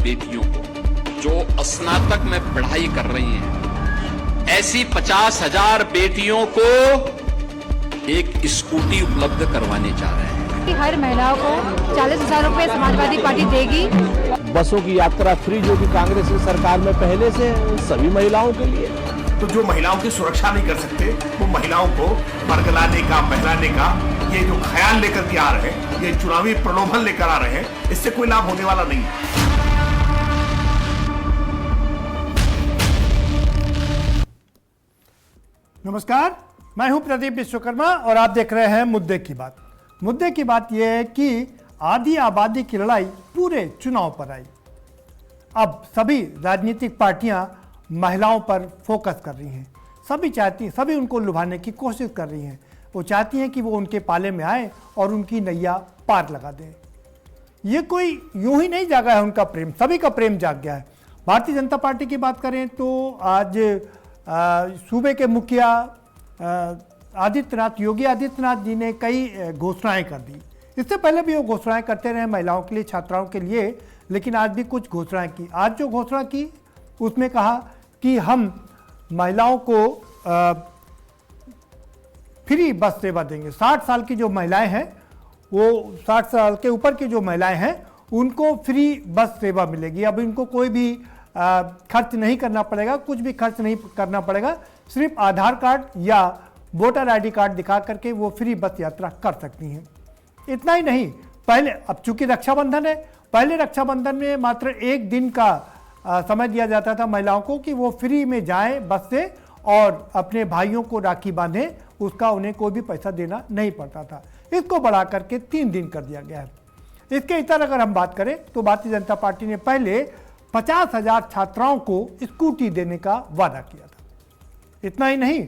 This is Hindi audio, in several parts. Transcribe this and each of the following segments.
बेटियों को जो स्नातक में पढ़ाई कर रही हैं, ऐसी 50,000 बेटियों को एक स्कूटी उपलब्ध करवाने जा रहे हैं। हर महिलाओं को 40,000 रुपए समाजवादी पार्टी देगी। बसों की यात्रा फ्री जो कि कांग्रेस की सरकार में पहले से सभी महिलाओं के लिए। तो जो महिलाओं की सुरक्षा नहीं कर सकते वो महिलाओं को बरगलाने का, बहलाने का ये जो ख्याल लेकर के आ रहे हैं, ये चुनावी प्रलोभन लेकर आ रहे हैं, इससे कोई लाभ होने वाला नहीं है। नमस्कार, मैं हूं प्रदीप विश्वकर्मा और आप देख रहे हैं मुद्दे की बात। मुद्दे की बात यह है कि आधी आबादी की लड़ाई पूरे चुनाव पर आई। अब सभी राजनीतिक पार्टियां महिलाओं पर फोकस कर रही हैं। सभी उनको लुभाने की कोशिश कर रही हैं। वो चाहती हैं कि वो उनके पाले में आए और उनकी नैया पार लगा दें। ये कोई यूं ही नहीं जागा है उनका प्रेम, सभी का प्रेम जाग गया है। भारतीय जनता पार्टी की बात करें तो आज सूबे के मुखिया योगी आदित्यनाथ जी ने कई घोषणाएं कर दी। इससे पहले भी वो घोषणाएं करते रहे महिलाओं के लिए, छात्राओं के लिए, लेकिन आज भी कुछ घोषणाएं की। आज जो घोषणा की उसमें कहा कि हम महिलाओं को फ्री बस सेवा देंगे। 60 साल की जो महिलाएं हैं, वो 60 साल के ऊपर की जो महिलाएं हैं उनको फ्री बस सेवा मिलेगी। अब इनको कोई भी खर्च नहीं करना पड़ेगा, कुछ भी खर्च नहीं करना पड़ेगा। सिर्फ आधार कार्ड या वोटर आईडी कार्ड दिखा करके वो फ्री बस यात्रा कर सकती हैं। इतना ही नहीं, पहले, अब चूंकि रक्षाबंधन है, पहले रक्षाबंधन में मात्र एक दिन का समय दिया जाता था महिलाओं को कि वो फ्री में जाएं बस से और अपने भाइयों को राखी बांधें, उसका उन्हें कोई भी पैसा देना नहीं पड़ता था। इसको बढ़ा करके 3 दिन कर दिया गया है। इसके इतर अगर हम बात करें तो भारतीय जनता पार्टी ने पहले 50,000 छात्राओं को स्कूटी देने का वादा किया था। इतना ही नहीं,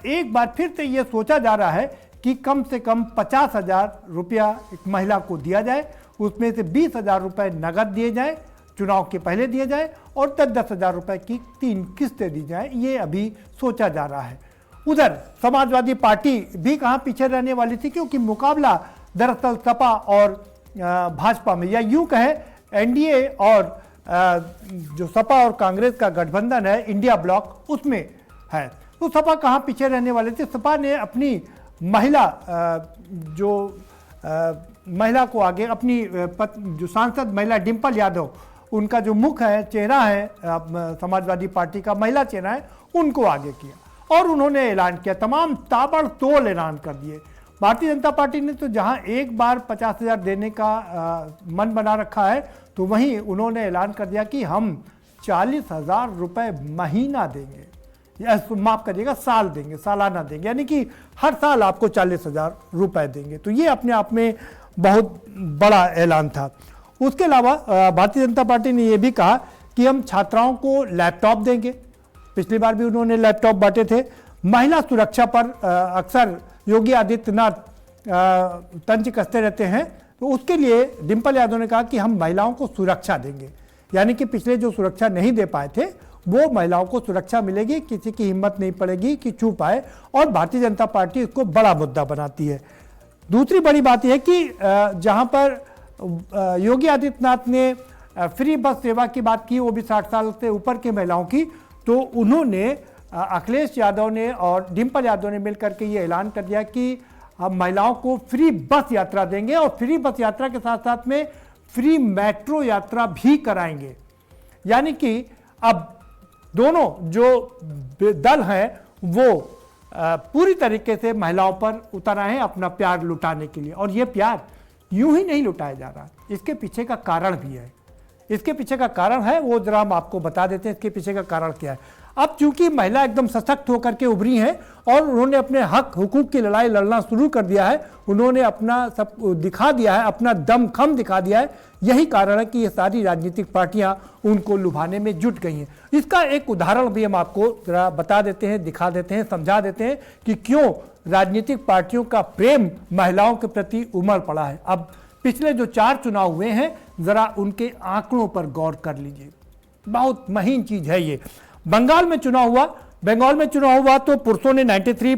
एक बार फिर से ये सोचा जा रहा है कि कम से कम 50,000 रुपया एक महिला को दिया जाए, उसमें से 20,000 रुपये नगद दिए जाए, चुनाव के पहले दिए जाए, और 10,000 रुपये की 3 किस्तें दी जाए। ये अभी सोचा जा रहा है। उधर समाजवादी पार्टी भी कहाँ पीछे रहने वाली थी, क्योंकि मुकाबला दरअसल सपा और भाजपा में, या यूं कहें एनडीए और जो सपा और कांग्रेस का गठबंधन है, इंडिया ब्लॉक, उसमें है। तो सपा कहाँ पीछे रहने वाले थे। सपा ने अपनी महिला महिला को आगे, अपनी जो सांसद महिला डिंपल यादव, उनका जो मुख है, चेहरा है समाजवादी पार्टी का, महिला चेहरा है, उनको आगे किया और उन्होंने ऐलान किया, तमाम ताबड़तोड़ ऐलान कर दिए। भारतीय जनता पार्टी ने तो जहां एक बार 50,000 देने का मन बना रखा है, तो वहीं उन्होंने ऐलान कर दिया कि हम 40,000 रुपये महीना देंगे, या माफ करिएगा साल देंगे, सालाना देंगे, यानी कि हर साल आपको 40,000 रुपये देंगे। तो ये अपने आप में बहुत बड़ा ऐलान था। उसके अलावा भारतीय जनता पार्टी ने यह भी कहा कि हम छात्राओं को लैपटॉप देंगे। पिछली बार भी उन्होंने लैपटॉप बांटे थे। महिला सुरक्षा पर अक्सर योगी आदित्यनाथ तंज कसते रहते हैं, तो उसके लिए डिंपल यादव ने कहा कि हम महिलाओं को सुरक्षा देंगे, यानी कि पिछले जो सुरक्षा नहीं दे पाए थे वो महिलाओं को सुरक्षा मिलेगी, किसी की हिम्मत नहीं पड़ेगी कि छू पाए, और भारतीय जनता पार्टी इसको बड़ा मुद्दा बनाती है। दूसरी बड़ी बात यह है कि जहां पर योगी आदित्यनाथ ने फ्री बस सेवा की बात की, वो भी 60 साल से ऊपर की महिलाओं की, तो उन्होंने अखिलेश यादव ने और डिंपल यादव ने मिलकर के ये ऐलान कर दिया कि हम महिलाओं को फ्री बस यात्रा देंगे, और फ्री बस यात्रा के साथ साथ में फ्री मेट्रो यात्रा भी कराएंगे। यानी कि अब दोनों जो दल हैं वो पूरी तरीके से महिलाओं पर उतर आए हैं अपना प्यार लुटाने के लिए। और ये प्यार यूं ही नहीं लुटाया जा रहा, इसके पीछे का कारण भी है। इसके पीछे का कारण है वो जरा हम आपको बता देते हैं, इसके पीछे का कारण क्या है। अब चूंकि महिला एकदम सशक्त होकर के उभरी हैं और उन्होंने अपने हक हुकूक की लड़ाई लड़ना शुरू कर दिया है, उन्होंने अपना सब दिखा दिया है, अपना दमखम दिखा दिया है। यही कारण है कि ये सारी राजनीतिक पार्टियां उनको लुभाने में जुट गई हैं। इसका एक उदाहरण भी हम आपको जरा बता देते हैं, दिखा देते हैं, समझा देते हैं कि क्यों राजनीतिक पार्टियों का प्रेम महिलाओं के प्रति उमड़ पड़ा है। अब पिछले जो 4 चुनाव हुए हैं, जरा उनके आंकड़ों पर गौर कर लीजिए। बहुत महीन चीज है ये। बंगाल में चुनाव हुआ तो पुरुषों ने 93,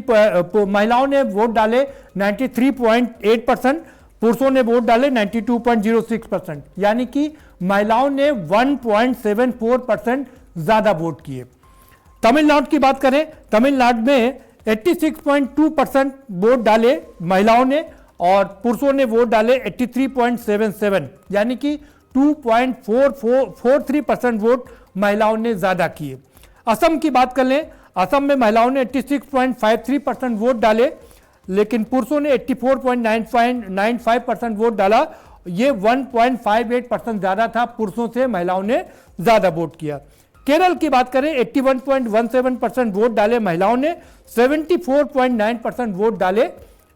महिलाओं ने वोट डाले 93.8%, पुरुषों ने वोट डाले 92.06%, यानी कि महिलाओं ने 1.74% ज्यादा वोट किए। तमिलनाडु की बात करें, तमिलनाडु में 86.2% वोट डाले महिलाओं ने और पुरुषों ने वोट डाले 83.77, यानी कि 2.43% वोट महिलाओं ने ज्यादा किए। असम की बात कर लें, असम में महिलाओं ने 86.53% वोट डाले, लेकिन पुरुषों ने 84.95% वोट डाला। ये 1.58% ज्यादा था, पुरुषों से महिलाओं ने ज्यादा वोट किया। केरल की बात करें, 81.17% वोट डाले महिलाओं ने, 74.9% वोट डाले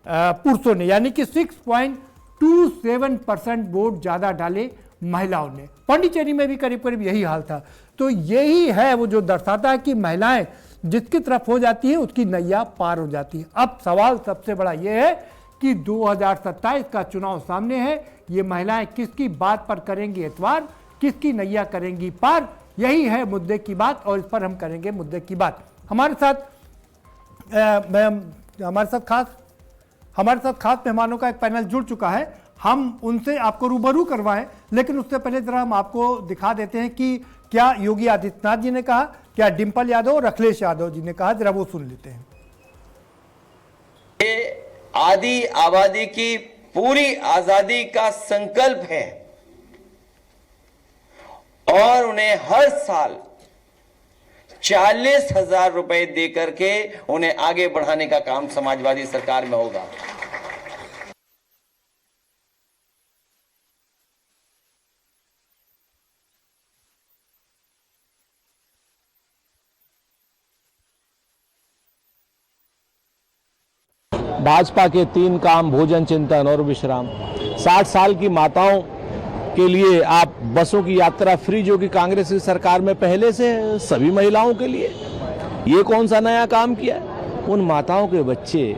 पुरुषों ने, यानी कि 6.27% वोट ज्यादा डाले महिलाओं ने। पांडिचेरी में भी करीब करीब यही हाल था। तो यही है वो जो दर्शाता है कि महिलाएं जिसकी तरफ हो जाती है उसकी नैया पार हो जाती है। अब सवाल सबसे बड़ा यह है कि 2027 का चुनाव सामने है, ये महिलाएं किसकी बात पर करेंगी एतवार, किसकी नैया करेंगी पार, यही है मुद्दे की बात और इस पर हम करेंगे मुद्दे की बात। हमारे साथ खास मेहमानों का एक पैनल जुड़ चुका है, हम उनसे आपको रूबरू करवाएं, लेकिन उससे पहले जरा हम आपको दिखा देते हैं कि क्या योगी आदित्यनाथ जी ने कहा, क्या डिंपल यादव और अखिलेश यादव जी ने कहा, जरा वो सुन लेते हैं। ये आदि आबादी की पूरी आजादी का संकल्प है और उन्हें हर साल 40,000 रुपए देकर के उन्हें आगे बढ़ाने का काम समाजवादी सरकार में होगा। भाजपा के 3 काम, भोजन, चिंतन और विश्राम। 60 साल की माताओं के लिए आप बसों की यात्रा फ्री, जो कि कांग्रेस की सरकार में पहले से सभी महिलाओं के लिए, ये कौन सा नया काम किया? उन माताओं के बच्चे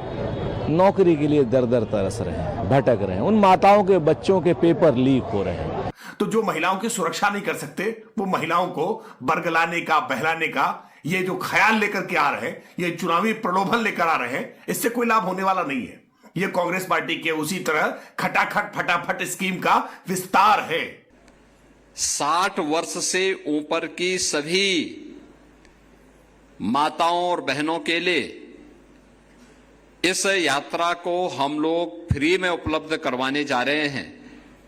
नौकरी के लिए दर दर तरस रहे हैं, भटक रहे हैं, उन माताओं के बच्चों के पेपर लीक हो रहे हैं। तो जो महिलाओं की सुरक्षा नहीं कर सकते, वो महिलाओं को बरगलाने का, बहलाने का ये जो ख्याल लेकर के आ रहे हैं, ये चुनावी प्रलोभन लेकर आ रहे हैं, इससे कोई लाभ होने वाला नहीं है। ये कांग्रेस पार्टी के उसी तरह खटाखट फटाफट स्कीम का विस्तार है। 60 वर्ष से ऊपर की सभी माताओं और बहनों के लिए इस यात्रा को हम लोग फ्री में उपलब्ध करवाने जा रहे हैं।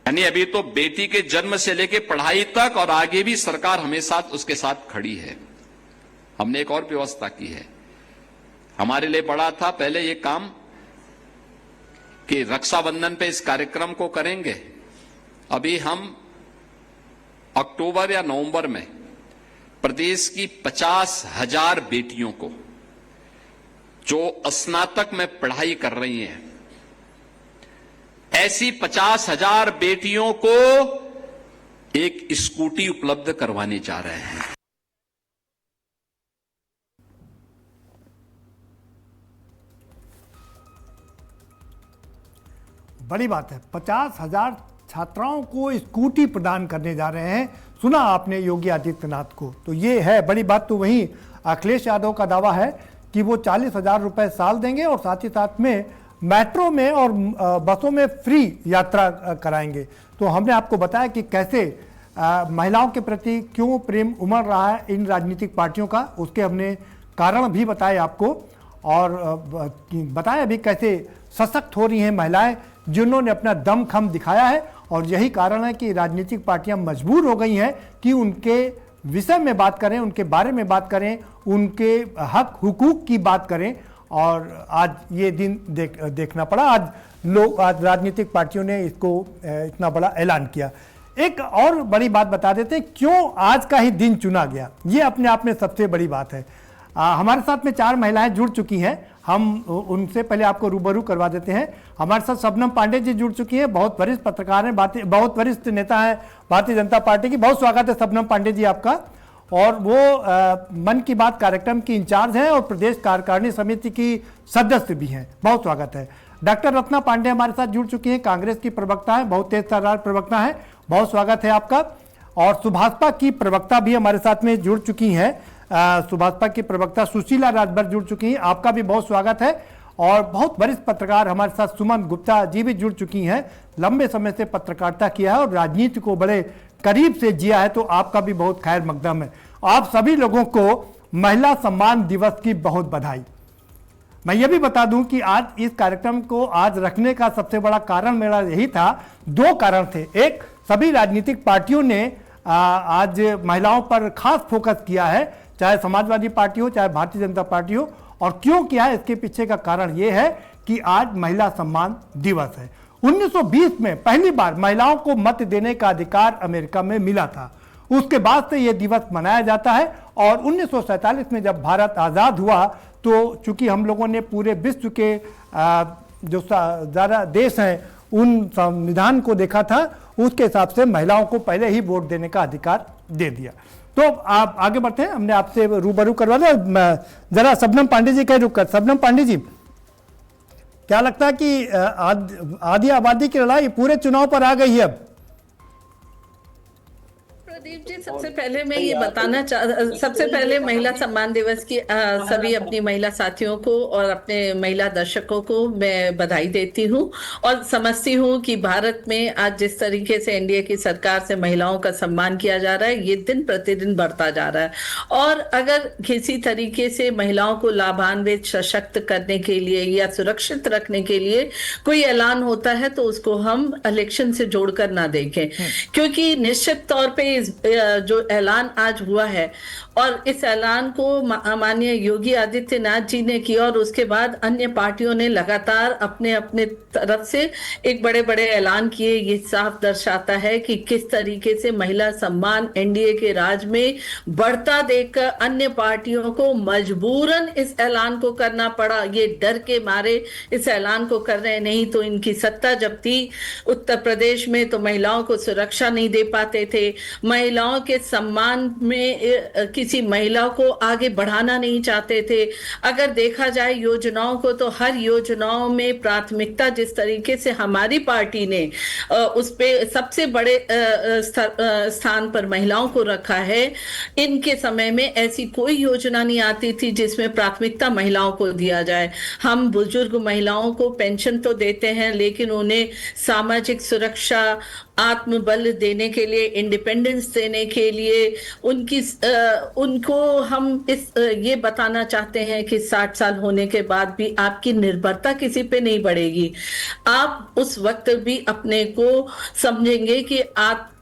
यानी अभी तो बेटी के जन्म से लेकर पढ़ाई तक और आगे भी सरकार हमेशा उसके साथ खड़ी है। हमने एक और व्यवस्था की है, हमारे लिए बड़ा था पहले ये काम कि रक्षाबंधन पे इस कार्यक्रम को करेंगे। अभी हम अक्टूबर या नवंबर में प्रदेश की 50,000 बेटियों को जो स्नातक में पढ़ाई कर रही हैं, ऐसी 50,000 बेटियों को एक स्कूटी उपलब्ध करवाने जा रहे हैं। बड़ी बात है, 50,000 छात्राओं को स्कूटी प्रदान करने जा रहे हैं। सुना आपने योगी आदित्यनाथ को, तो ये है बड़ी बात। तो वहीं अखिलेश यादव का दावा है कि वो 40,000 रुपए साल देंगे और साथ ही साथ में मेट्रो में और बसों में फ्री यात्रा कराएंगे। तो हमने आपको बताया कि कैसे महिलाओं के प्रति क्यों प्रेम उमड़ रहा है इन राजनीतिक पार्टियों का, उसके हमने कारण भी बताए आपको और बताया भी कैसे सशक्त हो रही हैं महिलाएं जिन्होंने अपना दमखम दिखाया है। और यही कारण है कि राजनीतिक पार्टियां मजबूर हो गई हैं कि उनके विषय में बात करें, उनके बारे में बात करें, उनके हक हुकूक की बात करें। और आज ये दिन देखना पड़ा, आज राजनीतिक पार्टियों ने इसको इतना बड़ा ऐलान किया। एक और बड़ी बात बता देते हैं क्यों आज का ही दिन चुना गया, ये अपने आप में सबसे बड़ी बात है। हमारे साथ में 4 महिलाएं जुड़ चुकी हैं, हम उनसे पहले आपको रूबरू करवा देते हैं। हमारे साथ शबनम पांडे जी जुड़ चुकी हैं, बहुत वरिष्ठ पत्रकार हैं, बहुत वरिष्ठ नेता हैं भारतीय जनता पार्टी की। बहुत स्वागत है शबनम पांडे जी आपका। और वो मन की बात कार्यक्रम की इंचार्ज हैं और प्रदेश कार्यकारिणी समिति की सदस्य भी हैं, बहुत स्वागत है। डॉक्टर रत्ना पांडे हमारे साथ जुड़ चुकी हैं, कांग्रेस की प्रवक्ता है, बहुत तेज तर्रार प्रवक्ता है, बहुत स्वागत है आपका। और सुभाषपा की प्रवक्ता भी हमारे साथ में जुड़ चुकी हैं, सुभाषपा की प्रवक्ता सुशीला राजभर जुड़ चुकी हैं, आपका भी बहुत स्वागत है। और बहुत वरिष्ठ पत्रकार हमारे साथ सुमन गुप्ता जी भी जुड़ चुकी हैं। लंबे समय से पत्रकारिता किया है और राजनीति को बड़े करीब से जिया है, तो आपका भी बहुत खैर मकदम है। आप सभी लोगों को महिला सम्मान दिवस की बहुत बधाई। मैं ये भी बता दूं कि आज इस कार्यक्रम को आज रखने का सबसे बड़ा कारण मेरा यही था, दो कारण थे। एक, सभी राजनीतिक पार्टियों ने आज महिलाओं पर खास फोकस किया है, चाहे समाजवादी पार्टी हो चाहे भारतीय जनता पार्टी हो। और क्यों किया है, इसके पीछे का कारण यह है कि आज महिला सम्मान दिवस है। 1920 में पहली बार महिलाओं को मत देने का अधिकार अमेरिका में मिला था। उसके बाद से यह दिवस मनाया जाता है और 1947 में जब भारत आज़ाद हुआ तो चूंकि हम लोगों ने पूरे विश्व के जो ज़्यादा देश हैं उन संविधान को देखा था, उसके हिसाब से महिलाओं को पहले ही वोट देने का अधिकार दे दिया। तो आप आगे बढ़ते हैं, हमने आपसे रूबरू करवा दिया। जरा शबनम पांडे जी का रुक कर। शबनम पांडे जी, क्या लगता है कि आधी आबादी की लड़ाई पूरे चुनाव पर आ गई है अब? प्रदीप जी, सबसे पहले मैं ये बताना सबसे पहले महिला सम्मान दिवस की सभी अपनी महिला साथियों को और अपने महिला दर्शकों को मैं बधाई देती हूँ और समझती हूँ कि भारत में आज जिस तरीके से एनडीए की सरकार से महिलाओं का सम्मान किया जा रहा है, ये दिन प्रतिदिन बढ़ता जा रहा है। और अगर किसी तरीके से महिलाओं को लाभान्वित, सशक्त करने के लिए या सुरक्षित रखने के लिए कोई ऐलान होता है तो उसको हम इलेक्शन से जोड़कर ना देखें, क्योंकि निश्चित तौर पे जो ऐलान आज हुआ है और इस ऐलान को माननीय योगी आदित्यनाथ जी ने किया और उसके बाद अन्य पार्टियों ने लगातार अपने अपने तरफ से एक बड़े बड़े ऐलान किए। ये साफ दर्शाता है कि किस तरीके से महिला सम्मान एनडीए के राज में बढ़ता देखकर अन्य पार्टियों को मजबूरन इस ऐलान को करना पड़ा। ये डर के मारे इस ऐलान को कर रहे, नहीं तो इनकी सत्ता जब थी उत्तर प्रदेश में तो महिलाओं को सुरक्षा नहीं दे पाते थे, महिलाओं के सम्मान में किसी महिला को आगे बढ़ाना नहीं चाहते थे। अगर देखा जाए योजनाओं को तो हर योजनाओं में प्राथमिकता जिस तरीके से हमारी पार्टी ने उस पे सबसे बड़े स्थान पर महिलाओं को रखा है, इनके समय में ऐसी कोई योजना नहीं आती थी जिसमें प्राथमिकता महिलाओं को दिया जाए। हम बुजुर्ग महिलाओं को पेंशन तो देते हैं, लेकिन उन्हें सामाजिक सुरक्षा, आत्मबल देने के लिए, इंडिपेंडेंस देने के लिए उनको हम ये बताना चाहते हैं कि 60 साल होने के बाद भी आपकी निर्भरता किसी पे नहीं बढ़ेगी। आप उस वक्त भी अपने को समझेंगे कि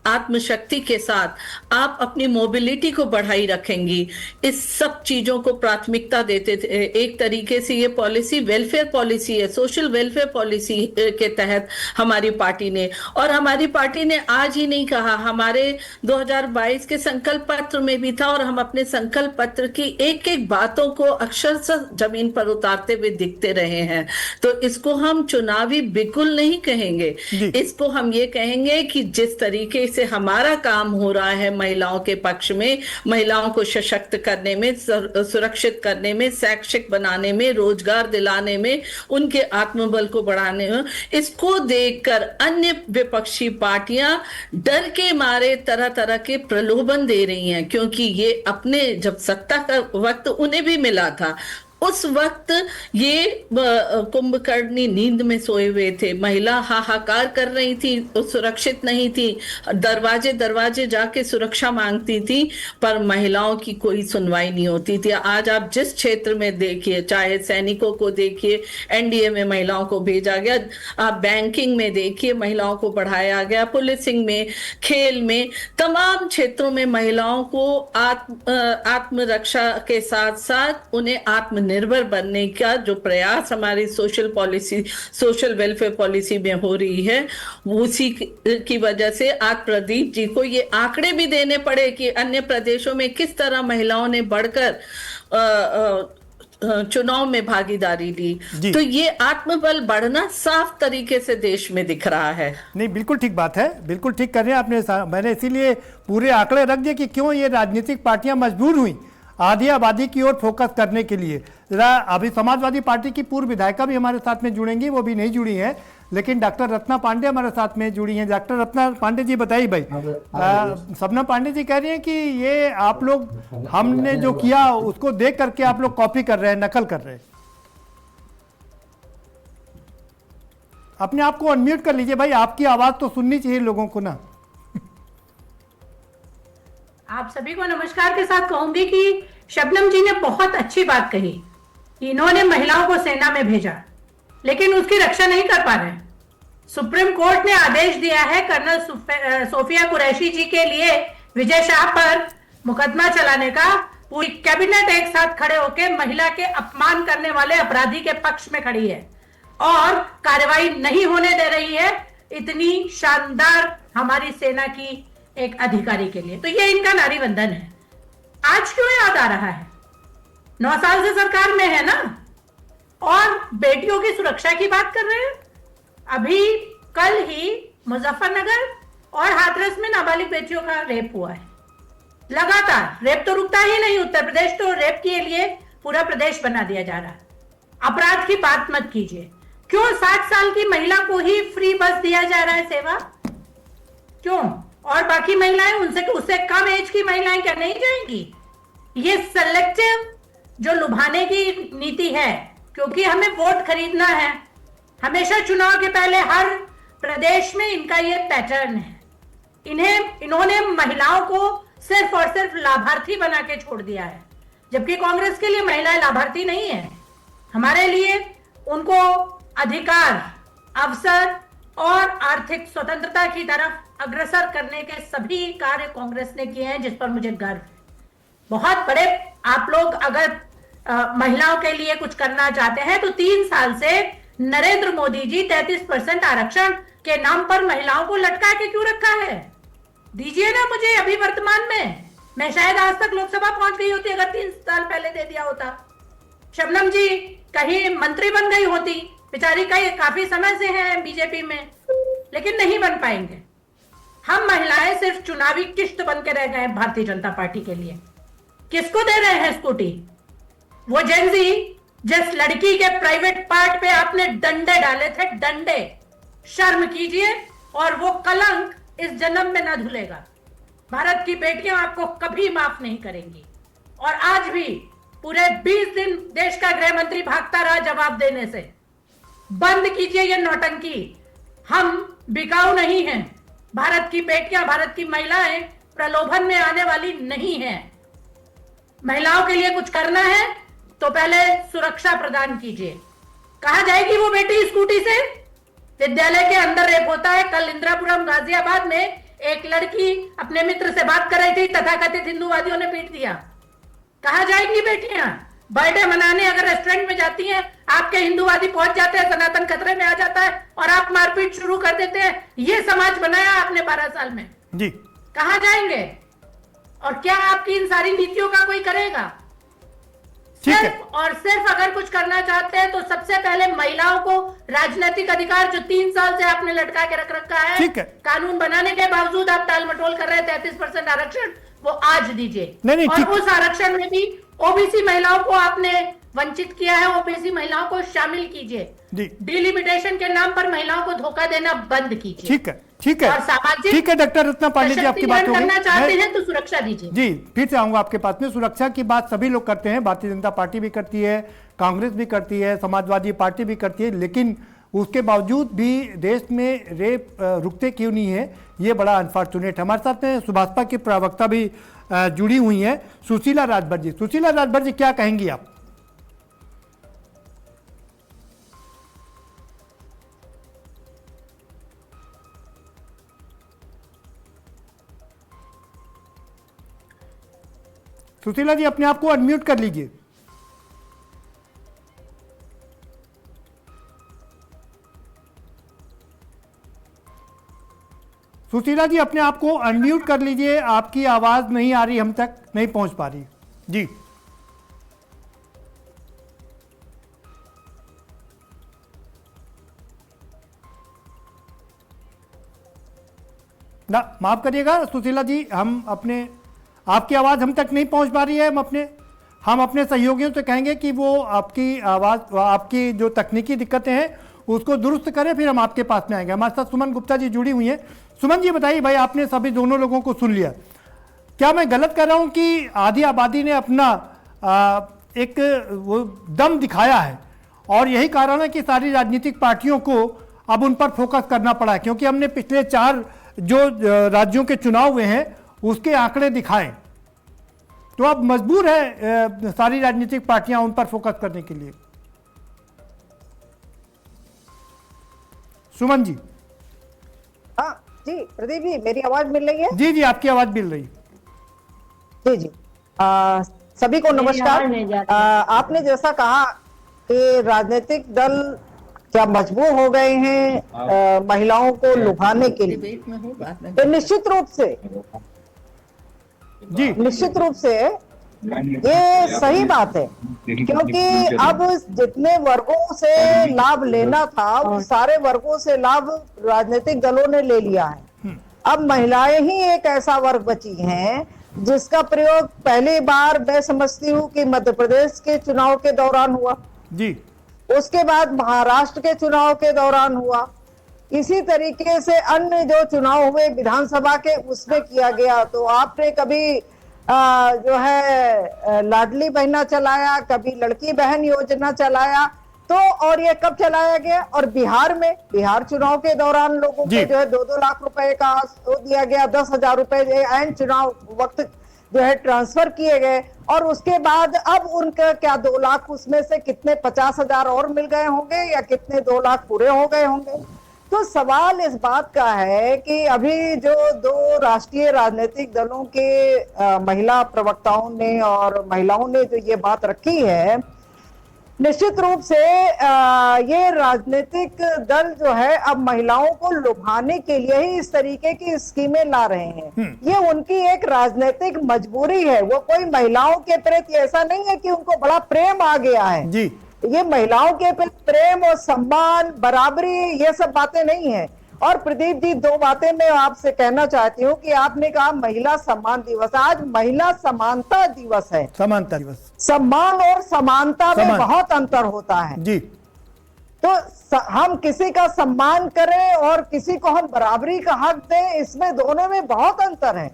आत्मशक्ति के साथ आप अपनी मोबिलिटी को बढ़ाई रखेंगी। इस सब चीजों को प्राथमिकता देते थे। एक तरीके से ये पॉलिसी वेलफेयर पॉलिसी है, सोशल वेलफेयर पॉलिसी के तहत हमारी पार्टी ने, और हमारी पार्टी ने आज ही नहीं कहा, हमारे 2022 के संकल्प पत्र में भी था और हम अपने संकल्प पत्र की एक एक बातों को अक्षरशः जमीन पर उतारते हुए दिखते रहे हैं। तो इसको हम चुनावी बिल्कुल नहीं कहेंगे, इसको हम ये कहेंगे कि जिस तरीके से हमारा काम हो रहा है महिलाओं के पक्ष में, महिलाओं को सशक्त करने में, सुरक्षित करने में, शैक्षिक बनाने में, रोजगार दिलाने में, उनके आत्मबल को बढ़ाने में, इसको देखकर अन्य विपक्षी पार्टियां डर के मारे तरह तरह के प्रलोभन दे रही हैं, क्योंकि ये अपने जब सत्ता का वक्त उन्हें भी मिला था उस वक्त ये कुंभकर्णी नींद में सोए हुए थे। महिला हाहाकार कर रही थी, सुरक्षित नहीं थी, दरवाजे दरवाजे जाके सुरक्षा मांगती थी, पर महिलाओं की कोई सुनवाई नहीं होती थी। आज आप जिस क्षेत्र में देखिए, चाहे सैनिकों को देखिए, एनडीए में महिलाओं को भेजा गया, आप बैंकिंग में देखिए महिलाओं को बढ़ाया गया, पुलिसिंग में, खेल में, तमाम क्षेत्रों में महिलाओं को आत्मरक्षा के साथ साथ उन्हें निर्भर बनने का जो प्रयास हमारी social policy, social welfare policy में हो रही है, उसी की वजह से आज प्रदीप जी को ये आंकड़े भी देने पड़े कि अन्य प्रदेशों में किस तरह महिलाओं ने बढ़कर चुनाव में भागीदारी ली। तो ये आत्मबल बढ़ना साफ तरीके से देश में दिख रहा है। नहीं, बिल्कुल ठीक बात है, बिल्कुल ठीक कर रहे हैं आपने। मैंने इसीलिए पूरे आंकड़े रख दिए कि क्यों ये राजनीतिक पार्टियां मजबूर हुई आधी आबादी की ओर फोकस करने के लिए। जरा अभी समाजवादी पार्टी की पूर्व विधायिका भी हमारे साथ में जुड़ेंगी, वो भी नहीं जुड़ी हैं, लेकिन डॉक्टर रत्ना पांडे हमारे साथ में जुड़ी हैं। डॉक्टर रत्ना पांडे जी बताइए भाई। शबनम पांडे जी कह रही हैं कि ये आप लोग, हमने जो किया उसको देख करके आप लोग कॉपी कर रहे हैं, नकल कर रहे हैं। अपने आप को अनम्यूट कर लीजिए भाई, आपकी आवाज तो सुननी चाहिए लोगों को ना। आप सभी को नमस्कार के साथ कहूंगी कि शबनम जी ने बहुत अच्छी बात कही। इन्होंने महिलाओं को सेना में भेजा लेकिन उसकी रक्षा नहीं कर पा रहे। सुप्रीम कोर्ट ने आदेश दिया है कर्नल सोफिया कुरैशी जी के लिए विजय शाह पर मुकदमा चलाने का। पूरी कैबिनेट एक साथ खड़े होकर महिला के अपमान करने वाले अपराधी के पक्ष में खड़ी है और कार्रवाई नहीं होने दे रही है इतनी शानदार हमारी सेना की एक अधिकारी के लिए। तो ये इनका नारी वंदन है। आज क्यों याद आ रहा है? 9 साल से सरकार में है ना, और बेटियों की सुरक्षा की बात कर रहे हैं। अभी कल ही मुजफ्फरनगर और हाथरस में नाबालिग बेटियों का रेप हुआ है। लगातार रेप तो रुकता ही नहीं। उत्तर प्रदेश तो रेप के लिए पूरा प्रदेश बना दिया जा रहा है। अपराध की बात मत कीजिए। क्यों 60 साल की महिला को ही फ्री बस दिया जा रहा है सेवा? क्यों? और बाकी महिलाएं उनसे उससे कम एज की महिलाएं क्या नहीं जाएंगी? ये सेलेक्टिव जो लुभाने की नीति है, क्योंकि हमें वोट खरीदना है। हमेशा चुनाव के पहले हर प्रदेश में इनका ये पैटर्न है। इन्होंने महिलाओं को सिर्फ और सिर्फ लाभार्थी बना के छोड़ दिया है, जबकि कांग्रेस के लिए महिलाएं लाभार्थी नहीं है। हमारे लिए उनको अधिकार, अवसर और आर्थिक स्वतंत्रता की तरफ अग्रसर करने के सभी कार्य कांग्रेस ने किए हैं, जिस पर मुझे गर्व है। बहुत बड़े आप लोग अगर महिलाओं के लिए कुछ करना चाहते हैं तो 3 साल से नरेंद्र मोदी जी 33% आरक्षण के नाम पर महिलाओं को लटका के क्यों रखा है? दीजिए ना मुझे अभी वर्तमान में। मैं शायद आज तक लोकसभा पहुंच गई होती अगर 3 साल पहले दे दिया होता। शबनम जी कहीं मंत्री बन गई होती, बेचारी काफी समय से हैं बीजेपी में, लेकिन नहीं बन पाएंगे। हम महिलाएं सिर्फ चुनावी किश्त बन के रह गए भारतीय जनता पार्टी के लिए। किसको दे रहे हैं स्कूटी? वो जेंजी जिस लड़की के प्राइवेट पार्ट पे आपने डंडे डाले थे, डंडे, शर्म कीजिए। और वो कलंक इस जन्म में ना धुलेगा। भारत की बेटियां आपको कभी माफ नहीं करेंगी। और आज भी पूरे 20 दिन देश का गृह मंत्री भागता रहा जवाब देने से। बंद कीजिए ये नौटंकी। हम बिकाऊ नहीं हैं। भारत की बेटियां, भारत की महिलाएं प्रलोभन में आने वाली नहीं हैं। महिलाओं के लिए कुछ करना है तो पहले सुरक्षा प्रदान कीजिए। कहा जाएगी वो बेटी स्कूटी से? विद्यालय के अंदर रेप होता है। कल इंदिरापुरम गाजियाबाद में एक लड़की अपने मित्र से बात कर रही थी, तथाकथित हिंदूवादियों ने पीट दिया। कहा जाएंगी बेटियां? बर्थडे मनाने अगर रेस्टोरेंट में जाती हैं, आपके हिंदूवादी पहुंच जाते हैं, सनातन खतरे में आ जाता है और आप मारपीट शुरू कर देते हैं। ये समाज बनाया आपने 12 साल में जी। कहां जाएंगे? और क्या आपकी इन सारी नीतियों का कोई करेगा? सिर्फ और सिर्फ अगर कुछ करना चाहते हैं तो सबसे पहले महिलाओं को राजनीतिक अधिकार जो 3 साल से आपने लटका के रख रखा है, कानून बनाने के बावजूद आप टाल मटोल कर रहे हैं। 33% आरक्षण वो आज दीजिए। और उस आरक्षण में भी ओबीसी महिलाओं को आपने वंचित किया है। ओबीसी महिलाओं को शामिल कीजिए। डिलिमिटेशन के नाम पर महिलाओं को धोखा देना बंद कीजिए। ठीक है, ठीक है, और सामाजिक, ठीक है डॉक्टर रत्ना पांडे जी, आपकी बात करना चाहते हैं तो सुरक्षा दीजिए। जी, फिर से आऊंगा आपके पास में। सुरक्षा की बात सभी लोग करते हैं, भारतीय जनता पार्टी भी करती है, कांग्रेस भी करती है, समाजवादी पार्टी भी करती है, लेकिन उसके बावजूद भी देश में रेप रुकते क्यों नहीं है, ये बड़ा अनफॉर्चुनेट। हमारे साथ में सुभाषपा की प्रवक्ता भी जुड़ी हुई है, सुशीला राजभर जी। सुशीला राजभर जी, क्या कहेंगी आप? सुशीला जी अपने आप को अनम्यूट कर लीजिए। सुशीला जी अपने आप को अनम्यूट कर लीजिए, आपकी आवाज नहीं आ रही, हम तक नहीं पहुंच पा रही जी। ना माफ करिएगा सुशीला जी, हम अपने आपकी आवाज़ हम तक नहीं पहुंच पा रही है। हम अपने सहयोगियों से कहेंगे कि वो आपकी आवाज़, आपकी जो तकनीकी दिक्कतें हैं उसको दुरुस्त करें, फिर हम आपके पास में आएंगे। हमारे साथ सुमन गुप्ता जी जुड़ी हुई हैं। सुमन जी बताइए, भाई आपने सभी दोनों लोगों को सुन लिया, क्या मैं गलत कर रहा हूं कि आधी आबादी ने अपना एक वो दम दिखाया है और यही कारण है कि सारी राजनीतिक पार्टियों को अब उन पर फोकस करना पड़ा है, क्योंकि हमने पिछले 4 जो राज्यों के चुनाव हुए हैं उसके आंकड़े दिखाए, तो अब मजबूर है सारी राजनीतिक पार्टियां उन पर फोकस करने के लिए। सुमन जी। हाँ जी प्रदीप जी, मेरी आवाज मिल रही है? जी जी, आपकी आवाज मिल रही। जी जी, सभी को नमस्कार। आपने जैसा कहा कि राजनीतिक दल क्या मजबूर हो गए हैं महिलाओं को लुभाने के लिए, तो निश्चित रूप से ये सही बात है, क्योंकि अब जितने वर्गों से लाभ लेना था वो सारे वर्गों से लाभ राजनीतिक दलों ने ले लिया है। अब महिलाएं ही एक ऐसा वर्ग बची हैं जिसका प्रयोग पहली बार मैं समझती हूँ कि मध्य प्रदेश के चुनाव के दौरान हुआ जी, उसके बाद महाराष्ट्र के चुनाव के दौरान हुआ, इसी तरीके से अन्य जो चुनाव हुए विधानसभा के उसमें किया गया। तो आपने कभी जो है लाडली बहना चलाया, कभी लड़की बहन योजना चलाया, तो और ये कब चलाया गया? और बिहार चुनाव के दौरान लोगों को जो है 2-2 लाख रुपए का दिया गया, 10,000 रुपए एन चुनाव वक्त जो है ट्रांसफर किए गए, और उसके बाद अब उनका क्या 2 लाख उसमें से कितने 50,000 और मिल गए होंगे या कितने 2 लाख पूरे हो गए होंगे। तो सवाल इस बात का है कि अभी जो 2 राष्ट्रीय राजनीतिक दलों के महिला प्रवक्ताओं ने और महिलाओं ने जो ये बात रखी है, निश्चित रूप से ये राजनीतिक दल जो है अब महिलाओं को लुभाने के लिए ही इस तरीके की स्कीमें ला रहे हैं। ये उनकी एक राजनीतिक मजबूरी है, वो कोई महिलाओं के प्रति ऐसा नहीं है कि उनको बड़ा प्रेम आ गया है जी। ये महिलाओं के प्रति प्रेम और सम्मान, बराबरी, ये सब बातें नहीं है। और प्रदीप जी, 2 बातें मैं आपसे कहना चाहती हूँ कि आपने कहा महिला सम्मान दिवस, आज महिला समानता दिवस है। समानता दिवस, सम्मान और समानता में बहुत अंतर होता है जी। तो हम किसी का सम्मान करें और किसी को हम बराबरी का हक दें, इसमें दोनों में बहुत अंतर है।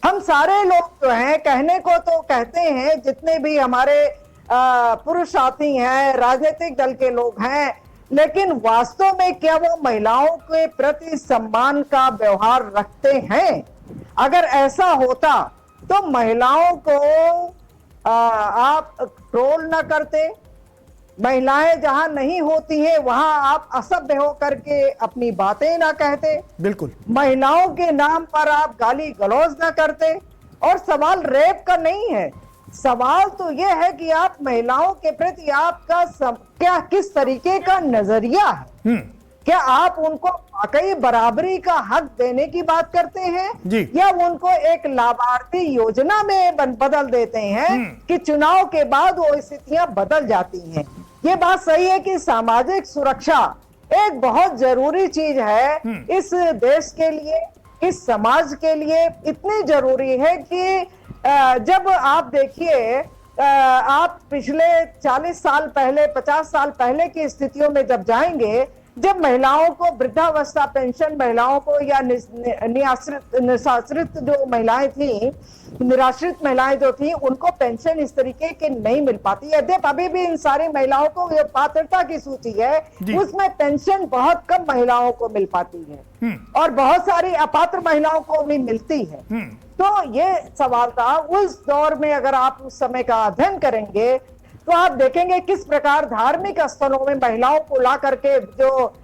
हम सारे लोग जो हैं कहने को तो कहते हैं, जितने भी हमारे पुरुष साथी हैं, राजनीतिक दल के लोग हैं, लेकिन वास्तव में क्या वो महिलाओं के प्रति सम्मान का व्यवहार रखते हैं? अगर ऐसा होता तो महिलाओं को आप ट्रोल ना करते, महिलाएं जहां नहीं होती हैं वहां आप असभ्य होकर के अपनी बातें ना कहते, बिल्कुल महिलाओं के नाम पर आप गाली गलौज ना करते। और सवाल रेप का नहीं है, सवाल तो यह है कि आप महिलाओं के प्रति आपका क्या किस तरीके का नजरिया है। क्या आप उनको वाकई बराबरी का हक देने की बात करते हैं या उनको एक लाभार्थी योजना में बदल देते हैं कि चुनाव के बाद वो स्थितियां बदल जाती हैं? ये बात सही है कि सामाजिक सुरक्षा एक बहुत जरूरी चीज है इस देश के लिए, इस समाज के लिए इतनी जरूरी है कि जब आप देखिए, आप पिछले 40 साल पहले, 50 साल पहले की स्थितियों में जब जाएंगे, जब महिलाओं को वृद्धावस्था पेंशन, महिलाओं को या निराश्रित जो महिलाएं थी, निराश्रित महिलाएं जो थी, उनको पेंशन इस तरीके के नहीं मिल पाती। यद्यपि अभी भी इन सारी महिलाओं को जो पात्रता की सूची है उसमें पेंशन बहुत कम महिलाओं को मिल पाती है और बहुत सारी अपात्र महिलाओं को भी मिलती है। तो ये सवाल था उस दौर में, अगर आप उस समय का अध्ययन करेंगे तो आप देखेंगे किस प्रकार धार्मिक स्थलों में महिलाओं को ला करके जो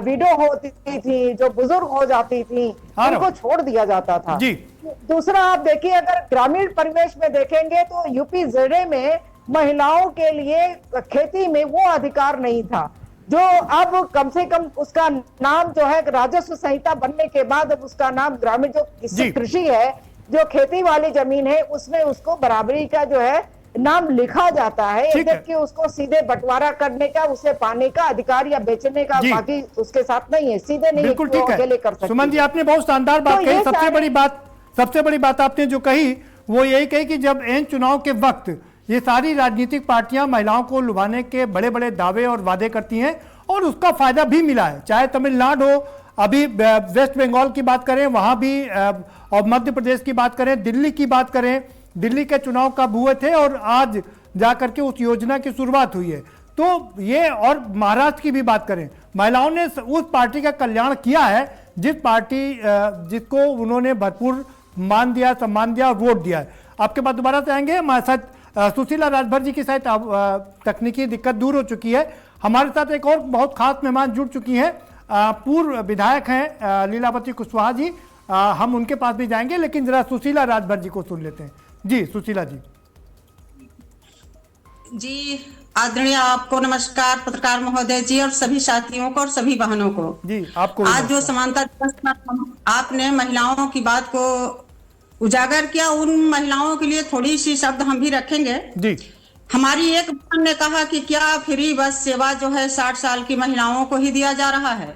विडो होती थी, जो बुजुर्ग हो जाती थी, उनको छोड़ दिया जाता था जी। दूसरा आप देखिए, अगर ग्रामीण परिवेश में देखेंगे तो यूपी जेडे में महिलाओं के लिए खेती में वो अधिकार नहीं था जो अब कम से कम उसका नाम जो है राजस्व संहिता बनने के बाद अब उसका नाम ग्रामीण जो कृषि है, जो खेती वाली जमीन है, उसमें उसको बराबरी का जो है नाम लिखा जाता है, जबकि उसको सीधे बंटवारा करने का, उसे पाने का अधिकार या बेचने का बाकी उसके साथ नहीं है, सीधे नहीं। बिल्कुल ठीक है सुमन जी, आपने बहुत शानदार बात कही। सबसे बड़ी बात आपने जो कही वो यही कही कि जब एन चुनाव के वक्त ये सारी राजनीतिक पार्टियां महिलाओं को लुभाने के बड़े बड़े दावे और वादे करती हैं और उसका फायदा भी मिला है, चाहे तमिलनाडु हो, अभी वेस्ट बंगाल की बात करें वहां भी, और मध्य प्रदेश की बात करें, दिल्ली की बात करें, दिल्ली के चुनाव कब हुए थे और आज जाकर के उस योजना की शुरुआत हुई है। तो ये, और महाराष्ट्र की भी बात करें, महिलाओं ने उस पार्टी का कल्याण किया है जिस पार्टी जिसको उन्होंने भरपूर मान दिया, सम्मान दिया और वोट दिया है। आपके बाद दोबारा से आएंगे हमारे साथ सुशीला राजभर जी की शायद तकनीकी दिक्कत दूर हो चुकी है। हमारे साथ एक और बहुत खास मेहमान जुड़ चुकी हैं, पूर्व विधायक हैं लीलावती कुशवाहा जी। हम उनके पास भी जाएंगे, लेकिन जरा सुशीला राजभर जी को सुन लेते हैं। जी सुशीला जी। जी आदरणीय, आपको नमस्कार पत्रकार महोदय जी और सभी साथियों को और सभी बहनों को जी। आपको आज जो समानता दिवस पर आपने महिलाओं की बात को उजागर किया, उन महिलाओं के लिए थोड़ी सी शब्द हम भी रखेंगे जी। हमारी एक बहन ने कहा कि क्या फ्री बस सेवा जो है 60 साल की महिलाओं को ही दिया जा रहा है,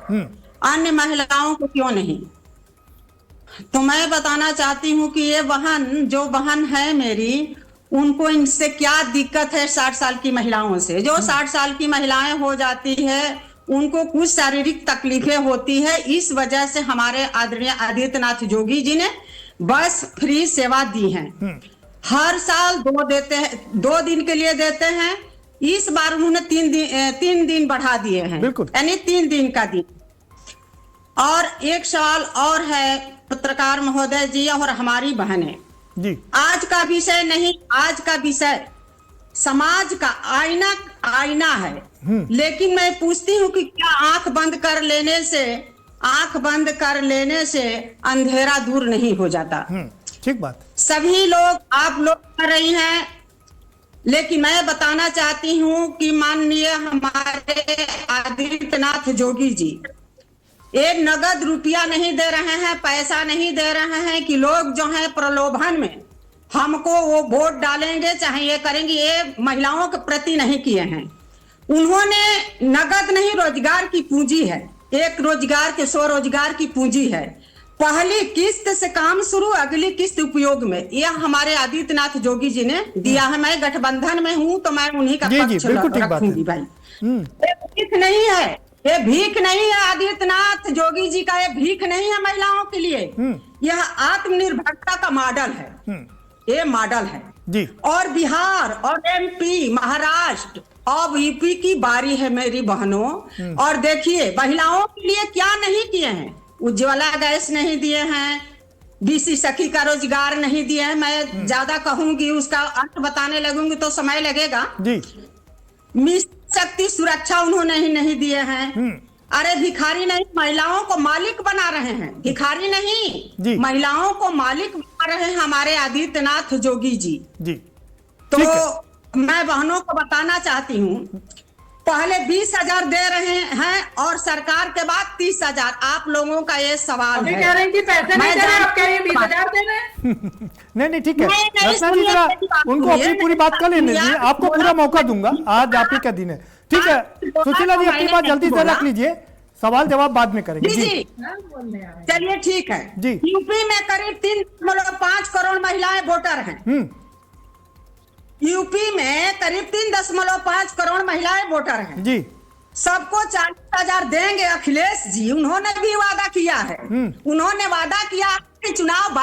अन्य महिलाओं को क्यों नहीं? तो मैं बताना चाहती हूँ कि ये बहन है मेरी, उनको इनसे क्या दिक्कत है 60 साल की महिलाओं से। जो 60 साल की महिलाएं हो जाती है उनको कुछ शारीरिक तकलीफें होती है, इस वजह से हमारे आदरणीय आदित्यनाथ योगी जी ने बस फ्री सेवा दी है। हर साल 2 दिन के लिए देते हैं, इस बार उन्होंने 3 दिन बढ़ा दिए हैं, यानी 3 दिन का दिन। और एक सवाल और है पत्रकार महोदय जी और हमारी बहनें जी, आज का विषय नहीं, आज का विषय समाज का आईना है। लेकिन मैं पूछती हूँ कि क्या आंख बंद कर लेने से अंधेरा दूर नहीं हो जाता? ठीक बात। सभी लोग आप लोग कर रही हैं, लेकिन मैं बताना चाहती हूँ कि माननीय हमारे आदित्यनाथ योगी जी एक नगद रुपया नहीं दे रहे हैं, पैसा नहीं दे रहे हैं कि लोग जो है प्रलोभन में हमको वो वोट डालेंगे चाहे ये करेंगे, ये महिलाओं के प्रति नहीं किए हैं। उन्होंने नगद नहीं, रोजगार की पूंजी है, एक रोजगार के स्वरोजगार की पूंजी है। पहली किस्त से काम शुरू, अगली किस्त उपयोग में, यह हमारे आदित्यनाथ योगी जी ने दिया है। मैं गठबंधन में हूं तो मैं उन्हीं का पक्ष रखूंगी भाई। भीख नहीं है, ये भीख नहीं है आदित्यनाथ योगी जी का, ये भीख नहीं है महिलाओं के लिए, यह आत्मनिर्भरता का मॉडल है, ये मॉडल है जी। और बिहार और MP, महाराष्ट्र अब यूपी की बारी है मेरी बहनों। और देखिए महिलाओं के लिए क्या नहीं किए हैं, उज्ज्वला गैस नहीं दिए हैं, BC सखी का रोजगार नहीं दिए हैं। मैं ज्यादा कहूंगी, उसका अंत बताने लगूंगी तो समय लगेगा जी। शक्ति सुरक्षा उन्होंने ही नहीं दिए हैं। अरे भिखारी नहीं, महिलाओं को मालिक बना रहे हैं, भिखारी नहीं, महिलाओं को मालिक बना रहे हैं हमारे आदित्यनाथ योगी जी। तो मैं बहनों को बताना चाहती हूँ, पहले 20,000 दे रहे हैं और सरकार के बाद 30,000। आप लोगों का ये सवाल है, कह रहे हैं कि पैसे नहीं दे रहे, आप कह रहे हैं 20,000 दे रहे हैं। नहीं ठीक है, उनको अपनी पूरी बात कर लेने दीजिए, आपको पूरा मौका दूंगा, आज आप ही का दिन है। ठीक है सुशीला जी, अपनी बात जल्दी से रख लीजिए, सवाल जवाब बाद में करेंगे जी। चलिए ठीक है जी। यूपी में करीब 3.5 करोड़ महिलाएं वोटर हैं। यूपी में करीब 3.5 करोड़ महिलाएं वोटर हैं जी। सबको 40,000 देंगे अखिलेश जी, उन्होंने भी वादा किया है। उन्होंने वादा किया कि चुनाव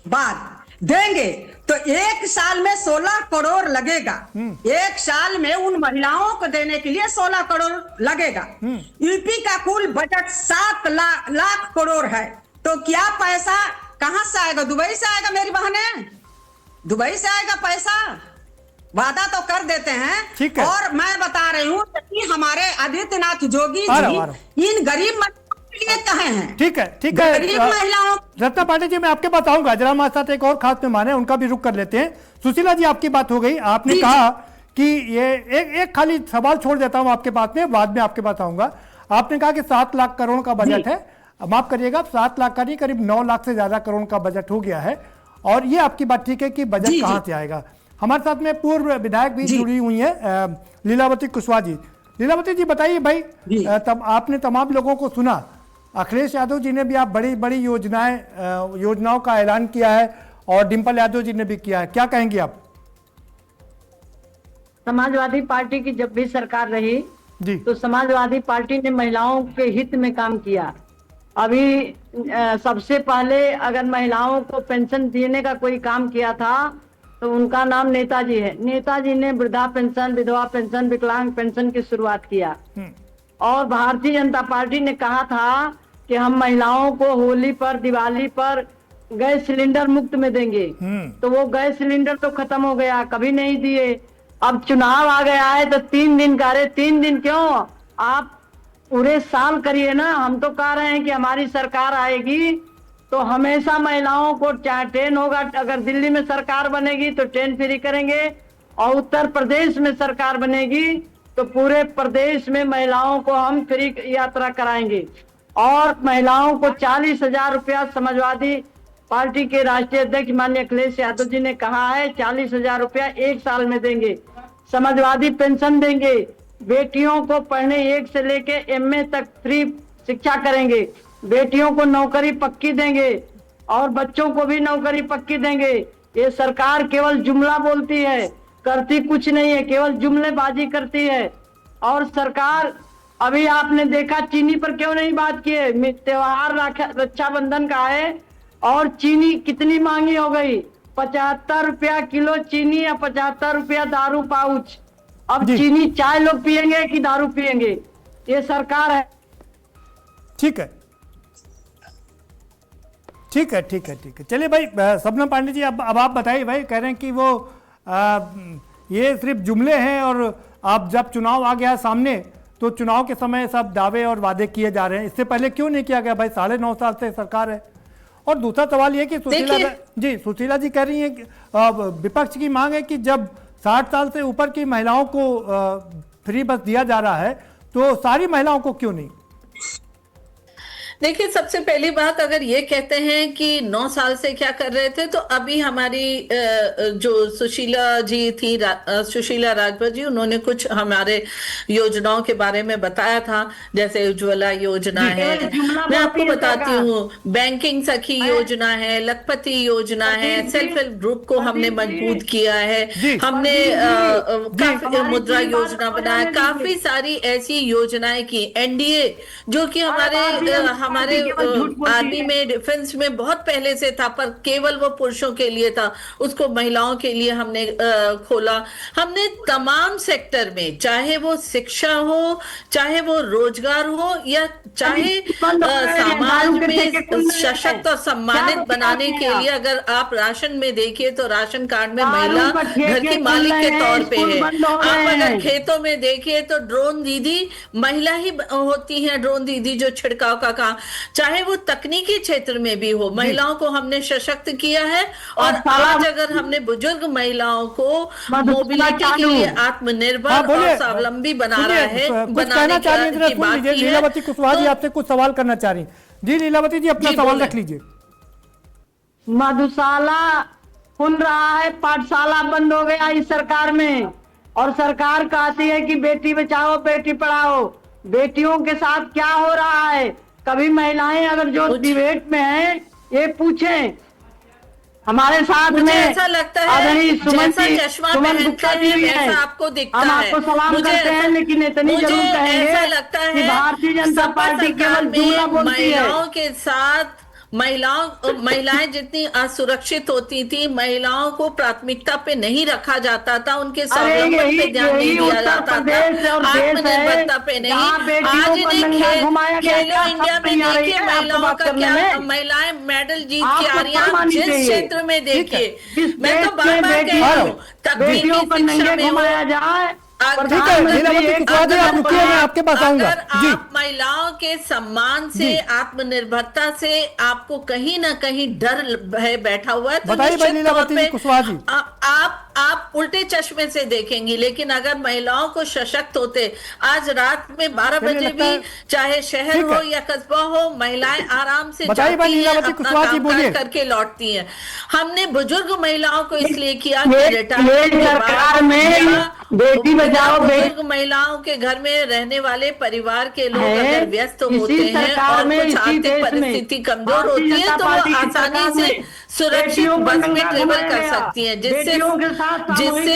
बाद देंगे, तो 1 साल में 16 करोड़ लगेगा। 1 साल में उन महिलाओं को देने के लिए 16 करोड़ लगेगा। यूपी का कुल बजट 7 लाख करोड़ है, तो क्या पैसा कहां से आएगा? दुबई से आएगा मेरी बहनें, दुबई से आएगा पैसा। वादा तो कर देते हैं। और मैं बता रही हूँ कि हमारे आदित्यनाथ योगी जी इन गरीब महिलाओं के लिए कहे हैं। ठीक है गरीब महिलाओं। रत्ना पांडे जी, मैं आपके पास आऊंगा, जरा हमारे साथ एक और खास मेहमान है, उनका भी रुख कर लेते हैं। सुशीला जी, आपकी बात हो गई, आपने कहा कि ये एक खाली सवाल छोड़ देता हूं आपके पास में, बाद में आपके पास आऊंगा। आपने कहा कि 7 लाख करोड़ का बजट है, माफ करिएगा 7 लाख का नहीं, करीब 9 लाख से ज्यादा करोड़ का बजट हो गया है। और ये आपकी बात ठीक है कि बजट कहां से आएगा। हमारे साथ में पूर्व विधायक भी जुड़ी हुई है लीलावती कुशवाहा जी। लीलावती जी बताइए भाई, तब आपने तमाम लोगों को सुना, अखिलेश यादव जी ने भी आप बड़ी बड़ी योजनाओं का ऐलान किया है और डिंपल यादव जी ने भी किया है, क्या कहेंगे आप? समाजवादी पार्टी की जब भी सरकार रही जी, तो समाजवादी पार्टी ने महिलाओं के हित में काम किया। अभी सबसे पहले अगर महिलाओं को पेंशन देने का कोई काम किया था तो उनका नाम नेताजी है। नेताजी ने वृद्धा पेंशन, विधवा पेंशन, विकलांग पेंशन की शुरुआत किया। और भारतीय जनता पार्टी ने कहा था कि हम महिलाओं को होली पर, दिवाली पर गैस सिलेंडर मुफ्त में देंगे। तो वो गैस सिलेंडर तो खत्म हो गया, कभी नहीं दिए। अब चुनाव आ गया है तो 3 दिन का, अरे 3 दिन क्यों, आप पूरे साल करिए ना। हम तो कह रहे हैं कि हमारी सरकार आएगी तो हमेशा महिलाओं को, चाहे ट्रेन होगा, अगर दिल्ली में सरकार बनेगी तो ट्रेन फ्री करेंगे, और उत्तर प्रदेश में सरकार बनेगी तो पूरे प्रदेश में महिलाओं को हम फ्री यात्रा कराएंगे। और महिलाओं को 40,000 रुपया समाजवादी पार्टी के राष्ट्रीय अध्यक्ष माननीय अखिलेश यादव जी ने कहा है, 40,000 रुपया 1 साल में देंगे। समाजवादी पेंशन देंगे, बेटियों को पढ़ने 1 से लेके MA तक फ्री शिक्षा करेंगे, बेटियों को नौकरी पक्की देंगे और बच्चों को भी नौकरी पक्की देंगे। ये सरकार केवल जुमला बोलती है, करती कुछ नहीं है, केवल जुमलेबाजी करती है। और सरकार, अभी आपने देखा चीनी पर क्यों नहीं बात की है, त्योहार रक्षाबंधन का है और चीनी कितनी महंगी हो गई, 75 रुपया किलो चीनी या 75 रुपया दारू पाउच। अब चीनी चाय लोग पियेंगे कि दारू पियेंगे, ये सरकार है। ठीक है, ठीक है, ठीक है, ठीक है। चलिए भाई शबनम पांडे जी, अब आप बताइए भाई, कह रहे हैं कि वो ये सिर्फ जुमले हैं और अब जब चुनाव आ गया सामने तो चुनाव के समय सब दावे और वादे किए जा रहे हैं, इससे पहले क्यों नहीं किया गया भाई? 9.5 साल से सरकार है। और दूसरा सवाल ये कि सुशीला जी कह रही हैं कि विपक्ष की मांग है कि जब 60 साल से ऊपर की महिलाओं को फ्री बस दिया जा रहा है तो सारी महिलाओं को क्यों नहीं? देखिए, सबसे पहली बात, अगर ये कहते हैं कि 9 साल से क्या कर रहे थे, तो अभी हमारी जो सुशीला जी थी, सुशीला राजभर जी, उन्होंने कुछ हमारे योजनाओं के बारे में बताया था, जैसे उज्ज्वला योजना है, मैं आपको बताती हूँ, बैंकिंग सखी योजना है, लखपति योजना है, सेल्फ हेल्प ग्रुप को हमने मजबूत किया है, हमने काफी मुद्रा योजना बनाया, काफी सारी ऐसी योजनाएं की। NDA जो कि हमारे आर्मी में, डिफेंस में बहुत पहले से था, पर केवल वो पुरुषों के लिए था, उसको महिलाओं के लिए हमने खोला। हमने तमाम सेक्टर में, चाहे वो शिक्षा हो, चाहे वो रोजगार हो, या चाहे समाज में सशक्त और सम्मानित बनाने के लिए, अगर आप राशन में देखिए तो राशन कार्ड में महिला घर की मालिक के तौर पे है। आप अगर खेतों में देखिए तो ड्रोन दीदी महिला ही होती है, ड्रोन दीदी जो छिड़काव का काम, चाहे वो तकनीकी क्षेत्र में भी हो, महिलाओं को हमने सशक्त किया है। और आज अगर हमने बुजुर्ग महिलाओं को मोबिलिटी के लिए आत्मनिर्भर और स्वावलंबी बना रहा है, बनाने की बात की है। लीलावती कुशवाहा जी आपसे कुछ सवाल करना चाह रही जी। लीलावती जी, अपना सवाल रख लीजिए। मधुशाला खुल रहा है, पाठशाला बंद हो गया इस सरकार में, और सरकार कहती है कि बेटी बचाओ बेटी पढ़ाओ। बेटियों के साथ क्या हो रहा है? कभी महिलाएं अगर जो डिबेट में हैं ये पूछें। हमारे साथ में ऐसा लगता है जैसा चश्मा पहनते हैं वैसा आपको दिखता है। हम आपको सलाम करते हैं, लेकिन इतनी जरूर कहेंगे ऐसा लगता है कि भारतीय जनता पार्टी केवल जुमला बोलती है। महिलाओं के साथ महिलाएं जितनी असुरक्षित होती थी, महिलाओं को प्राथमिकता पे नहीं रखा जाता था, उनके स्वावलंबन पे ध्यान नहीं दिया जाता था, आत्मनिर्भरता पे नहीं। आज इन्हें खेलो इंडिया में देखिए महिलाओं का क्या, महिलाएं मेडल जीत के आ रही हैं। जिस क्षेत्र में देखिए, मैं तो बार बार कह रही हूँ, तकनीकी शिक्षा में हो, ठीक है लीलावती कुशवाहा जी, आप रुकिए, मैं आपके पास आऊंगा जी। आप महिलाओं के सम्मान से, आत्मनिर्भरता से आपको कहीं ना कहीं डर है बैठा हुआ है, तो निश्चित तौर पे आप उल्टे चश्मे से देखेंगी। लेकिन अगर महिलाओं को सशक्त होते, आज रात में 12 बजे भी, चाहे शहर हो या कस्बा हो, महिलाएं आराम से जाती हैं, अपना कामकाज करके लौटती हैं। हमने बुजुर्ग महिलाओं को इसलिए किया कि रिटायरमेंट के बाद बेटी बचाओ, बुजुर्ग महिलाओं के घर में रहने वाले परिवार के लोग अगर व्यस्त होते हैं और कुछ आर्थिक परिस्थिति कमजोर होती है, तो वो आसानी से सुरक्षित बस में ट्रेवल कर सकती हैं, जिससे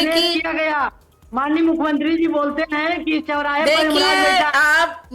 कि माननीय मुख्यमंत्री जी बोलते हैं कि चौराहे पर देखिए, आप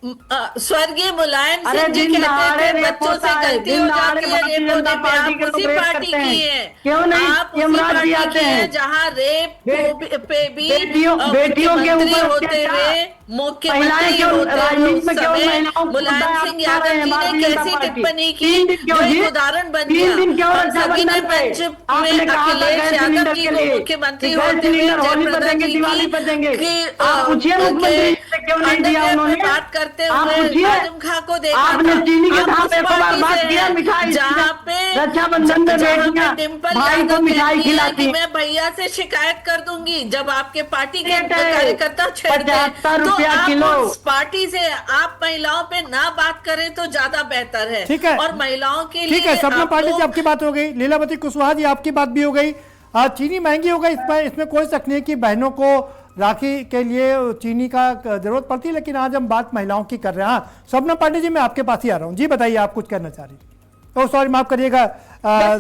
स्वर्गीय मुलायम अरे सिंह जी दिन कहते दहाड़े थे रेप बच्चों से होता है, गलती दिन हो दहाड़े जाती है भारतीय रेप होने जनता पे। पार्टी आप के लोग उसी रेप पार्टी करते की हैं। है, क्यों नहीं आप उसी यमराज जी पार्टी आते की है हैं जहाँ रेप पे भी बेटियों के मुख्यमंत्री ऊपर होते अत्याचार। हुए महिलाएं मुख्यमंत्री क्यों होते हुए राजनीति उस में केवल समय महिलाओं को मुलायम मुद्दा सिंह उठा रहे यादव हैं जी ने भारतीय जनता कैसी पार्टी। टिप्पणी की 3 दिन क्यों जो जी? एक उदाहरण बन 3 गया। दिन क्यों हम सभी ने रक्षाबंधन पे मंच आपने में कहा था अखिलेश गैस यादव सिलेंडर जी के को लिए मुख्यमंत्री कि गैस होते हुए सिलेंडर होली पर जयप्रदा देंगे, जी दिवाली पर देंगे। की आप पूछिए मुख्यमंत्री जी से क्यों नहीं दिया अंडरग्राउंड उन्होंने? में बात करते आप हुए पूछिए। आजम खां को देखा आपने था। चीनी के आप दाम उस पे एक बार पार्टी बात से किया, हैं मिठाई जहाँ पे रक्षाबंधन में जहाँ बेटियां पे डिम्पल भाई को यादव मिठाई कहती है खिलाती कि हैं। मैं भैया से शिकायत कर दूंगी जब आपके पार्टी के रेट है कार्यकर्ता छेड़ते हैं। 75 तो रुपया आप किलो। उस पार्टी से आप महिलाओं पे ना बात करें तो ज्यादा बेहतर है। ठीक है। और महिलाओं के लिए ठीक है, सपना आप पांडे जी लोग- आपकी बात हो गई, लीलावती कुशवाहा जी आपकी बात भी हो गई। चीनी महंगी हो गई, इसमें कोई शक नहीं कि बहनों को राखी के लिए चीनी का जरूरत पड़ती है, लेकिन आज हम बात महिलाओं की कर रहे हैं। हाँ, सपना पांडे जी मैं आपके पास ही आ रहा हूँ जी, बताइए आप कुछ कहना चाह रही। ओ सॉरी, माफ करिएगा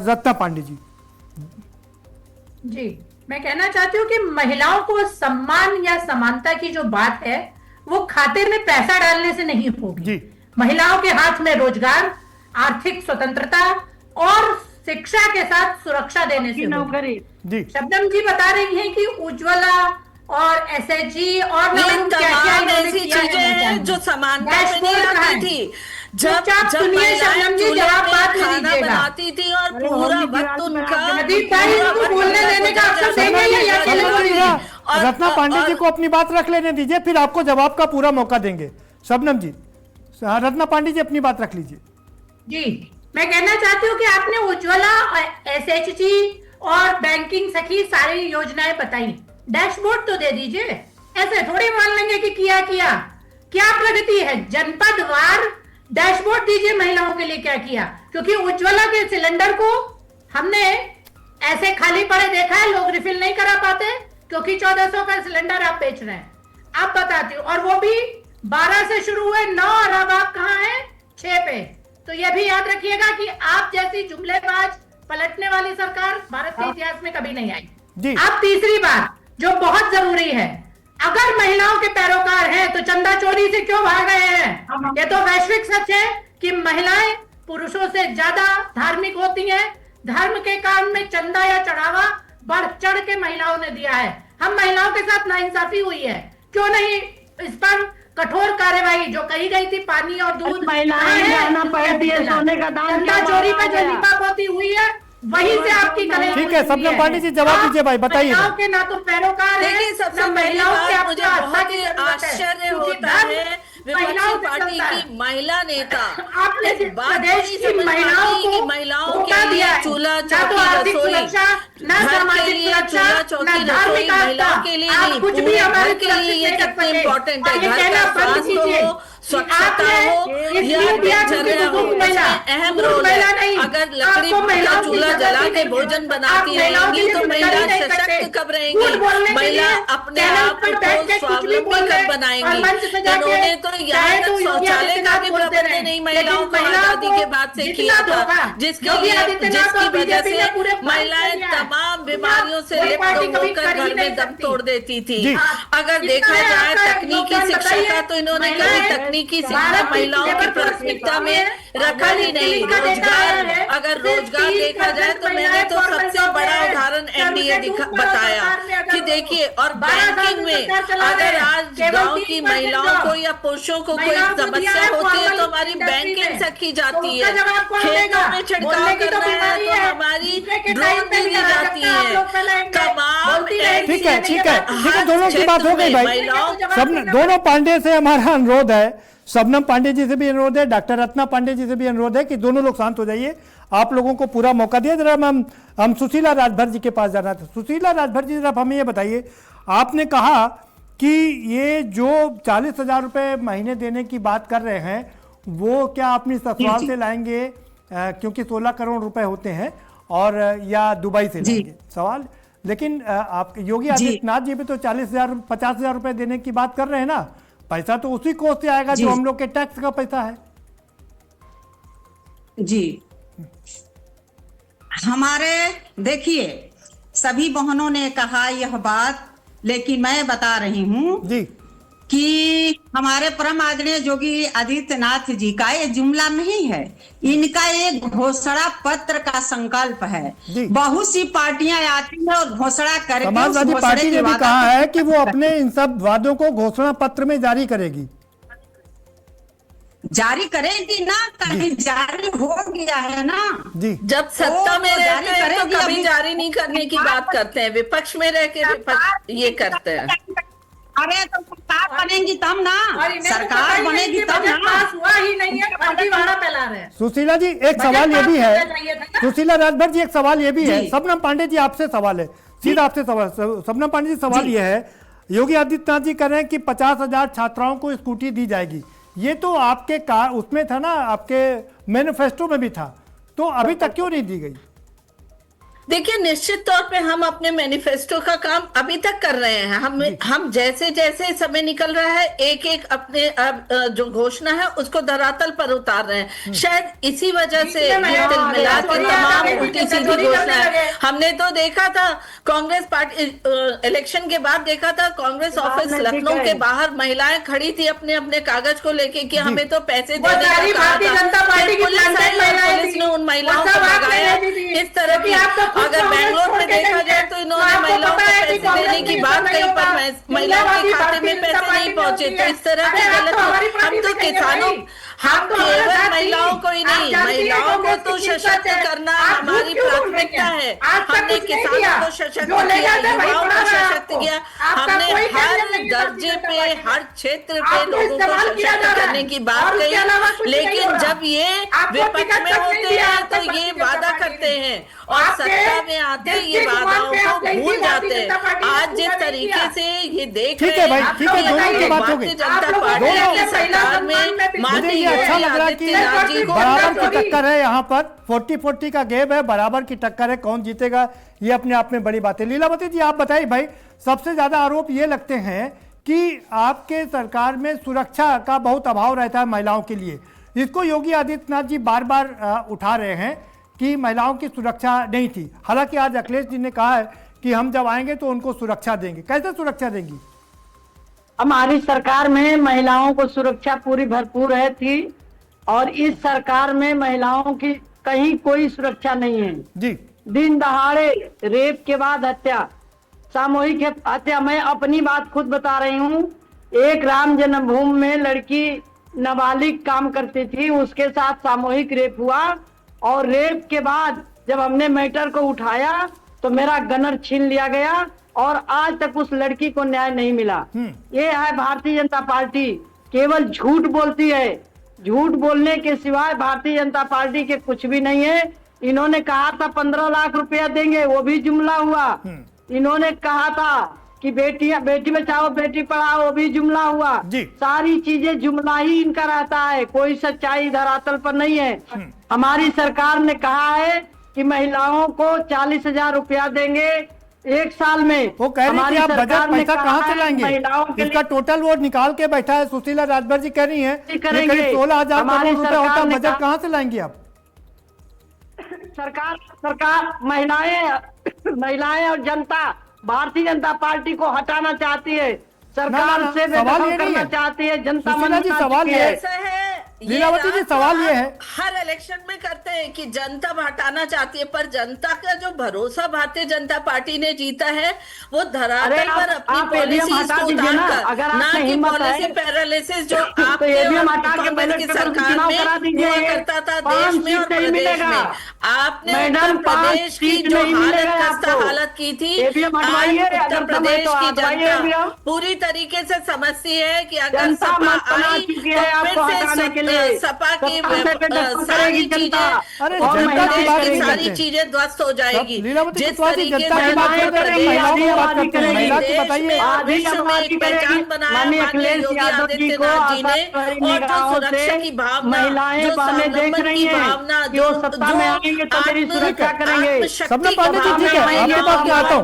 रत्ना पांडे जी। जी, मैं कहना चाहती हूँ कि महिलाओं को सम्मान या समानता की जो बात है वो खाते में पैसा डालने से नहीं होगी जी। महिलाओं के हाथ में रोजगार, आर्थिक स्वतंत्रता और शिक्षा के साथ सुरक्षा देने से होगी। नौकरी जी, शबनम जी बता रही हैं कि उज्ज्वला और एसएचजी और ये मालूम क्या-क्या तमाम इन्होंने ऐसी किया है चीजें हैं मैदान जो में। समानता में नहीं डैशबोर्ड कहाँ आती है? थी। चुपचाप जब सुनिए महिलाएं शबनम जी, चूल्हे जवाब पे बाद में खाना दीजिएगा। बनाती थी और अरे पूरा होली की वक्त रात में उनका आप नदीप भाई, पूरा इनको वक्त बोलने उनका देने का अवसर गुजर देंगे जाता या था। अकेले बोलेंगे? और- रत्ना पांडे जी और- को अपनी बात रख लेने दीजिए, फिर आपको जवाब का पूरा मौका देंगे। शबनम जी, रत्ना पांडे जी अपनी बात रख लीजिए। जी, मैं कहना चाहती हूँ कि आपने उज्ज्वला, एसएचजी और बैंकिंग सखी सारी योजनाएं बताई, डैशबोर्ड तो दे दीजिए। ऐसे थोड़ी मान लेंगे कि किया क्या प्रगति है। जनपद वार डैशबोर्ड दीजिए महिलाओं के लिए क्या किया, क्योंकि उज्ज्वला के सिलेंडर को हमने ऐसे खाली पड़े देखा है, लोग रिफिल नहीं करा पाते क्योंकि 1400 का सिलेंडर आप बेच रहे हैं। आप बताती हूँ, और वो भी 12 से शुरू हुए 9 और अब आप कहाँ हैं 6 पे। तो यह भी याद रखिएगा कि आप जैसी जुमलेबाज पलटने वाली सरकार भारत के इतिहास में कभी नहीं आई जी। अब तीसरी बात जो बहुत जरूरी है, अगर महिलाओं के पैरोकार हैं तो चंदा चोरी से क्यों भाग रहे हैं? ये तो वैश्विक सच है कि महिलाएं पुरुषों से ज्यादा धार्मिक होती हैं। धर्म के काम में चंदा या चढ़ावा बढ़ चढ़ के महिलाओं ने दिया है। हम महिलाओं के साथ नाइंसाफी हुई है, क्यों नहीं इस पर कठोर कार्यवाही जो कही गई थी, पानी और दूध महिलाएं गहना पहनती है, सोने का दान चंदा क्या चोरी बढ़ा पे जो गया? लिपापोती हुई है वहीं से आपकी कलह ठीक है, हुई सपना पांडे जी जवाब दीजिए भाई, बताइए। महिलाओं के ना तो पैरोकार हैं, देखिए, सबसे ना पहली महिलाओं बात के मुझे आपका बहुत ही जरूरत है, आश्चर्य क्योंकि होता धर्म है महिलाओं विपक्षी से पार्टी चलता है। की महिला नेता आपने इस बात को प्रदेश नहीं की समझ महिलाओं पाती कि को महिलाओं धोखा के लिए दिया है। चूल्हा ना तो चौकी आर्थिक रसोई, सुरक्षा, ना घर के सामाजिक लिए सुरक्षा, चूल्हा चौकी ना रसोई धार्मिक महिलाओं आस्था। के लिए आप नहीं, कुछ भी पूरे हमारे घर के लिए ये सुरक्षित नहीं कितने कर सकते। इम्पोर्टेंट है। और ये घर कहना का बंद स्वास्थ्य कीजिए हो, कि स्वच्छता आपने हो इस या मीडिया की दिनचर्या हो, बुजुर्ग महिला, उसमें अहम बुजुर्ग रोल महिला है। नहीं, अगर लकड़ी आपको का महिलाओं की चूल्हा जरूरत जला नहीं के है। भोजन आप बनाती महिलाओं के रहेंगी लिए तो कुछ महिला कर ही नहीं सकते। सशक्त कब झूठ रहेंगी? बोलने के महिला लिए अपने चैनल आप पर को बैठ के कुछ भी स्वावलंबी बोल रहे कब और बनाएंगी? मंच से जाके इन्होंने तो चाहे यहाँ तो तक योगी शौचालय का आदित्यनाथ भी बोलते प्रबंध रहे, नहीं महिलाओं लेकिन को आजादी के बाद से जितना किया था, धोखा जिसके योगी लिए आदित्यनाथ और जिसकी वजह बीजेपी ने पूरे से भारत में महिलाएं दिया है। तमाम बीमारियों से कोई पार्टी लिप्त कभी होकर कर ही घर नहीं में दम सकती। तोड़ देती थी। जी। अगर कितना देखा है जाए आपका तकनीकी योगदान शिक्षा बताइए। का तो इन्होंने कभी महिलाएं तकनीकी शिक्षा भारत की महिलाओं की लेबर प्राथमिकता में है। रखा ही नहीं। का डेटा आया रोजगार, है, अगर सिर्फ रोजगार 30% देखा जाए तो मैंने महिलाएं तो गवर्नमेंट सबसे जॉब बड़ा में हैं। उदाहरण एनडीए बताया कि देखिए, और 12 साल बैंकिंग से में सरकार चला रहे अगर हैं, आज केवल गांव 3% की महिलाओं को या पुरुषों को कोई महिलाओं को दिया समस्या है होती है formal तो हमारी industry बैंकिंग में। सखी तो जाती उसका है, जवाब कौन खेतों देगा? में छिड़काव बोलने की तो करना है बीमारी तो है। हमारी दूसरे के ड्रोन टाइम पे दीदी नहीं करा जाती सकता, आप है। लोग फैलाएंगे। तमाम बोलती रहेंगी, ठीक है, ठीक है, ठीक है, हर दोनों की बात हो क्षेत्र गई में भाई। महिलाओं सब दोनों पांडे से हमारा अनुरोध है, शबनम पांडे जी से भी अनुरोध है, डॉक्टर रत्ना पांडे जी से भी अनुरोध है कि दोनों लोग शांत हो जाइए। आप लोगों को पूरा मौका दिया। जरा हम सुशीला राजभर जी के पास जाना था। सुशीला राजभर जी, जरा हमें ये बताइए, आपने कहा कि ये जो 40,000 रुपये महीने देने की बात कर रहे हैं वो क्या अपनी ससुराल से लाएंगे, क्योंकि 16 करोड़ रुपए होते हैं, और या दुबई से लाएंगे? सवाल। लेकिन आप योगी आदित्यनाथ जी भी तो 40,000 50,000 रुपए देने की बात कर रहे हैं ना। पैसा तो उसी कोष से आएगा जो हम लोग के टैक्स का पैसा है। जी, हमारे देखिए सभी बहनों ने कहा यह बात, लेकिन मैं बता रही हूँ जी कि हमारे परम आदरणीय योगी आदित्यनाथ जी का ये जुमला नहीं है, इनका एक घोषणा पत्र का संकल्प है। बहुत सी पार्टियां आती है और घोषणा करके समाजवादी पार्टी ने भी कहा है कि वो अपने इन सब वादों को घोषणा पत्र में जारी करेगी। जारी करेगी ना, कहीं जारी हो गया है ना जी। जब सत्ता में रहते हैं तो कभी अभी जारी नहीं करने की बात करते हैं, विपक्ष में रह के विपक्ष ये करते हैं। अरे तो सरकार बनेगी तब ना, सरकार बनेगी तब ना। हुआ ही नहीं है, फर्जीवाड़ा फैला रहे हैं। सुशीला जी एक सवाल ये भी है, सुशीला राजभर जी एक सवाल ये भी है, शबनम पांडे जी आपसे सवाल है, सीधा आपसे सवाल। शबनम पांडे जी सवाल ये है, योगी आदित्यनाथ जी कह रहे हैं कि 50,000 छात्राओं को स्कूटी दी जाएगी, ये तो आपके उसमें था ना, आपके मैनिफेस्टो में भी था, तो अभी तक क्यों नहीं दी गई? देखिए, निश्चित तौर पे हम अपने मैनिफेस्टो का काम अभी तक कर रहे हैं। हम जैसे जैसे समय निकल रहा है एक एक अपने जो घोषणा है उसको धरातल पर उतार रहे हैं। शायद इसी वजह से ये तिलमिला के तमाम उल्टी सीधी घोषणा है। हमने तो देखा था कांग्रेस पार्टी इलेक्शन के बाद देखा था कांग्रेस ऑफिस लखनऊ के बाहर महिलाएं खड़ी थी अपने अपने कागज को लेके कि हमें तो पैसे देने का कहा था। पुलिस ने उन महिलाओं को भगाया। इस तरह की अगर बेंगलोर में देखा जाए तो इन्होंने महिलाओं को पैसे देने की बात कही पर महिलाओं के खाते में पैसे नहीं पहुंचे। तो इस तरह की गलत, हम तो किसानों, हम केवल महिलाओं को ही नहीं, महिलाओं को तो सशक्त करना हमारी प्राथमिकता है। हमने किसानों को सशक्त किया, युवाओं को सशक्त किया, हमने हर दर्जे पे हर क्षेत्र पे लोगों को सशक्त करने की बात कही। लेकिन जब ये विपक्ष में होते हैं तो ये वादा करते हैं और सत्ता में आते ये वादाओं को भूल जाते हैं। आज जिस तरीके से ये देख रहे हैं भारतीय जनता पार्टी की सरकार में माननीय अच्छा लग रहा है कि बराबर की टक्कर है, यहाँ पर 40-40 का गेप है, बराबर की टक्कर है, कौन जीतेगा ये अपने आप में बड़ी बात है। लीलावती जी आप बताइए भाई, सबसे ज्यादा आरोप ये लगते हैं कि आपके सरकार में सुरक्षा का बहुत अभाव रहता है महिलाओं के लिए, इसको योगी आदित्यनाथ जी बार बार उठा रहे हैं कि महिलाओं की सुरक्षा नहीं थी। हालांकि आज अखिलेश जी ने कहा है कि हम जब आएंगे तो उनको सुरक्षा देंगे। कैसे सुरक्षा देंगी? हमारी सरकार में महिलाओं को सुरक्षा पूरी भरपूर है थी और इस सरकार में महिलाओं की कहीं कोई सुरक्षा नहीं है जी। दिन दहाड़े रेप के बाद हत्या, सामूहिक हत्या। मैं अपनी बात खुद बता रही हूँ, एक राम जन्मभूमि में लड़की नाबालिग काम करती थी, उसके साथ सामूहिक रेप हुआ और रेप के बाद जब हमने मैटर को उठाया तो मेरा गनर छीन लिया गया और आज तक उस लड़की को न्याय नहीं मिला। ये है भारतीय जनता पार्टी, केवल झूठ बोलती है। झूठ बोलने के सिवाय भारतीय जनता पार्टी के कुछ भी नहीं है। इन्होंने कहा था 15 लाख रुपया देंगे, वो भी जुमला हुआ। इन्होंने कहा था कि बेटी बचाओ बेटी पढ़ाओ, वो भी जुमला हुआ। सारी चीजें जुमला ही इनका रहता है, कोई सच्चाई धरातल पर नहीं है। हमारी सरकार ने कहा है कि महिलाओं को 40,000 रुपया देंगे एक साल में। वो कह रही थी आप बजट पैसा कहाँ से लाएंगे, इसका टोटल वो निकाल के बैठा है। सुशीला राजभर जी कह रही है 16,000 करोड़ रुपया होता, बजट कहाँ से लाएंगे आप? सरकार महिलाएं और जनता भारतीय जनता पार्टी को हटाना चाहती है, सरकार से बेदखल करना चाहती है। जनता मन सवाल है लीलावती जी, सवाल ये है हर इलेक्शन में करते हैं कि जनता हटाना चाहती है, पर जनता का जो भरोसा भारतीय जनता पार्टी ने जीता है वो धरातल पर अपनी पॉलिसीज को उतारकर, ना कि पॉलिसी पैरालिसिस जो आपके कांग्रेस की सरकार में हुआ करता था देश में और प्रदेश में। आपने उत्तर प्रदेश की जो हालत खस्ता हालत की थी, आज उत्तर प्रदेश की जनता पूरी तरीके से समझती है कि अगर सपा आई तो फिर से सपा की सारी चीजें ध्वस्त हो जाएगी। जिस तरीके से विश्व में एक पहचान बनाया माननीय योगी आदित्यनाथ जी ने, और जो सुरक्षा की भावना, जो स्वावलंबन की भावना, जो सुरक्षा करेंगे। सपना पांडे जी ठीक है, आपके पास मैं आता हूँ।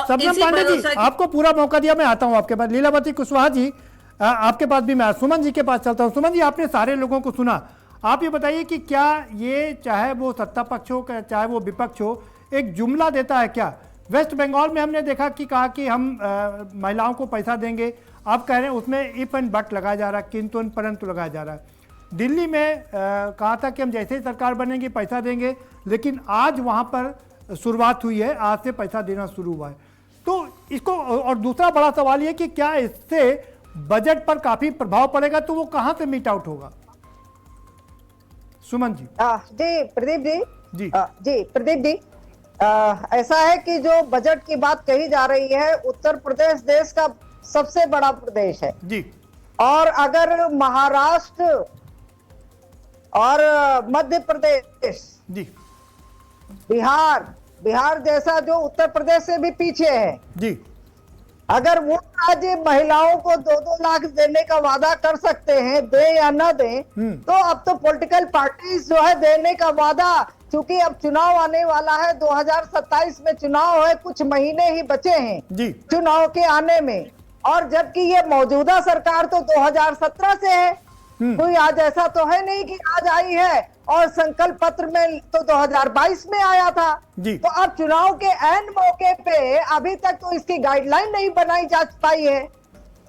सपना पांडे जी आपको पूरा मौका दिया, मैं आता हूँ आपके पास। लीलावती कुशवाहा जी आपके पास भी मैं सुमन जी के पास चलता हूं। सुमन जी आपने सारे लोगों को सुना, आप ये बताइए कि क्या ये चाहे वो सत्ता पक्ष हो चाहे वो विपक्ष हो एक जुमला देता है क्या? वेस्ट बंगाल में हमने देखा कि कहा कि हम महिलाओं को पैसा देंगे, अब कह रहे हैं उसमें इफ एंड बट लगाया जा रहा है, किंतु परंतु लगाया जा रहा है। दिल्ली में कहा था कि हम जैसे ही सरकार बनेंगे पैसा देंगे, लेकिन आज वहाँ पर शुरुआत हुई है, आज से पैसा देना शुरू हुआ है। तो इसको, और दूसरा बड़ा सवाल ये कि क्या इससे बजट पर काफी प्रभाव पड़ेगा, तो वो कहाँ से मीट आउट होगा? सुमन जी। जी प्रदीप जी। जी जी प्रदीप जी, ऐसा है कि जो बजट की बात कही जा रही है, उत्तर प्रदेश देश का सबसे बड़ा प्रदेश है जी, और अगर महाराष्ट्र और मध्य प्रदेश जी, बिहार जैसा जो उत्तर प्रदेश से भी पीछे है जी, अगर वो राज्य महिलाओं को 2-2 लाख देने का वादा कर सकते हैं, दे या ना दे, तो अब तो पॉलिटिकल पार्टीज जो है देने का वादा, क्योंकि अब चुनाव आने वाला है, 2027 में चुनाव है, कुछ महीने ही बचे हैं जी, चुनाव के आने में, और जबकि ये मौजूदा सरकार तो 2017 से है, कोई आज ऐसा तो है नहीं कि आज आई है, और संकल्प पत्र में तो 2022 में आया था। तो अब चुनाव के ऐन मौके पे अभी तक तो इसकी गाइडलाइन नहीं बनाई जा पाई है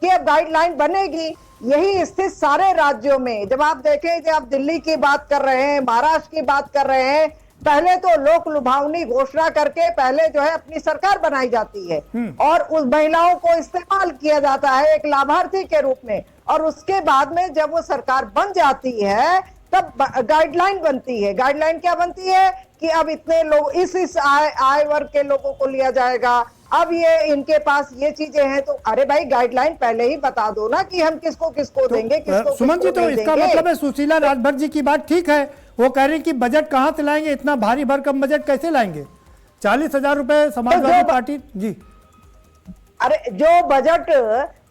कि अब गाइडलाइन बनेगी। यही स्थिति सारे राज्यों में, जब आप देखें, जब आप दिल्ली की बात कर रहे हैं, महाराष्ट्र की बात कर रहे हैं, पहले तो लोक लुभावनी घोषणा करके पहले जो है अपनी सरकार बनाई जाती है और उस महिलाओं को इस्तेमाल किया जाता है एक लाभार्थी के रूप में, और उसके बाद में जब वो सरकार बन जाती है तब गाइडलाइन बनती है। गाइडलाइन क्या बनती है कि अब इतने लोग इस आय वर्ग के लोगों को लिया जाएगा, अब ये इनके पास ये चीजें हैं, तो अरे भाई गाइडलाइन पहले ही बता दो ना कि हम किसको किसको देंगे, किसको सुमन जी, तो इसका मतलब है सुशीला राजभर जी की बात ठीक है, वो कह रही है कि बजट कहाँ से लाएंगे, इतना भारी भरकम बजट कैसे लाएंगे? 40,000 रुपए समाजवादी पार्टी जी। अरे जो बजट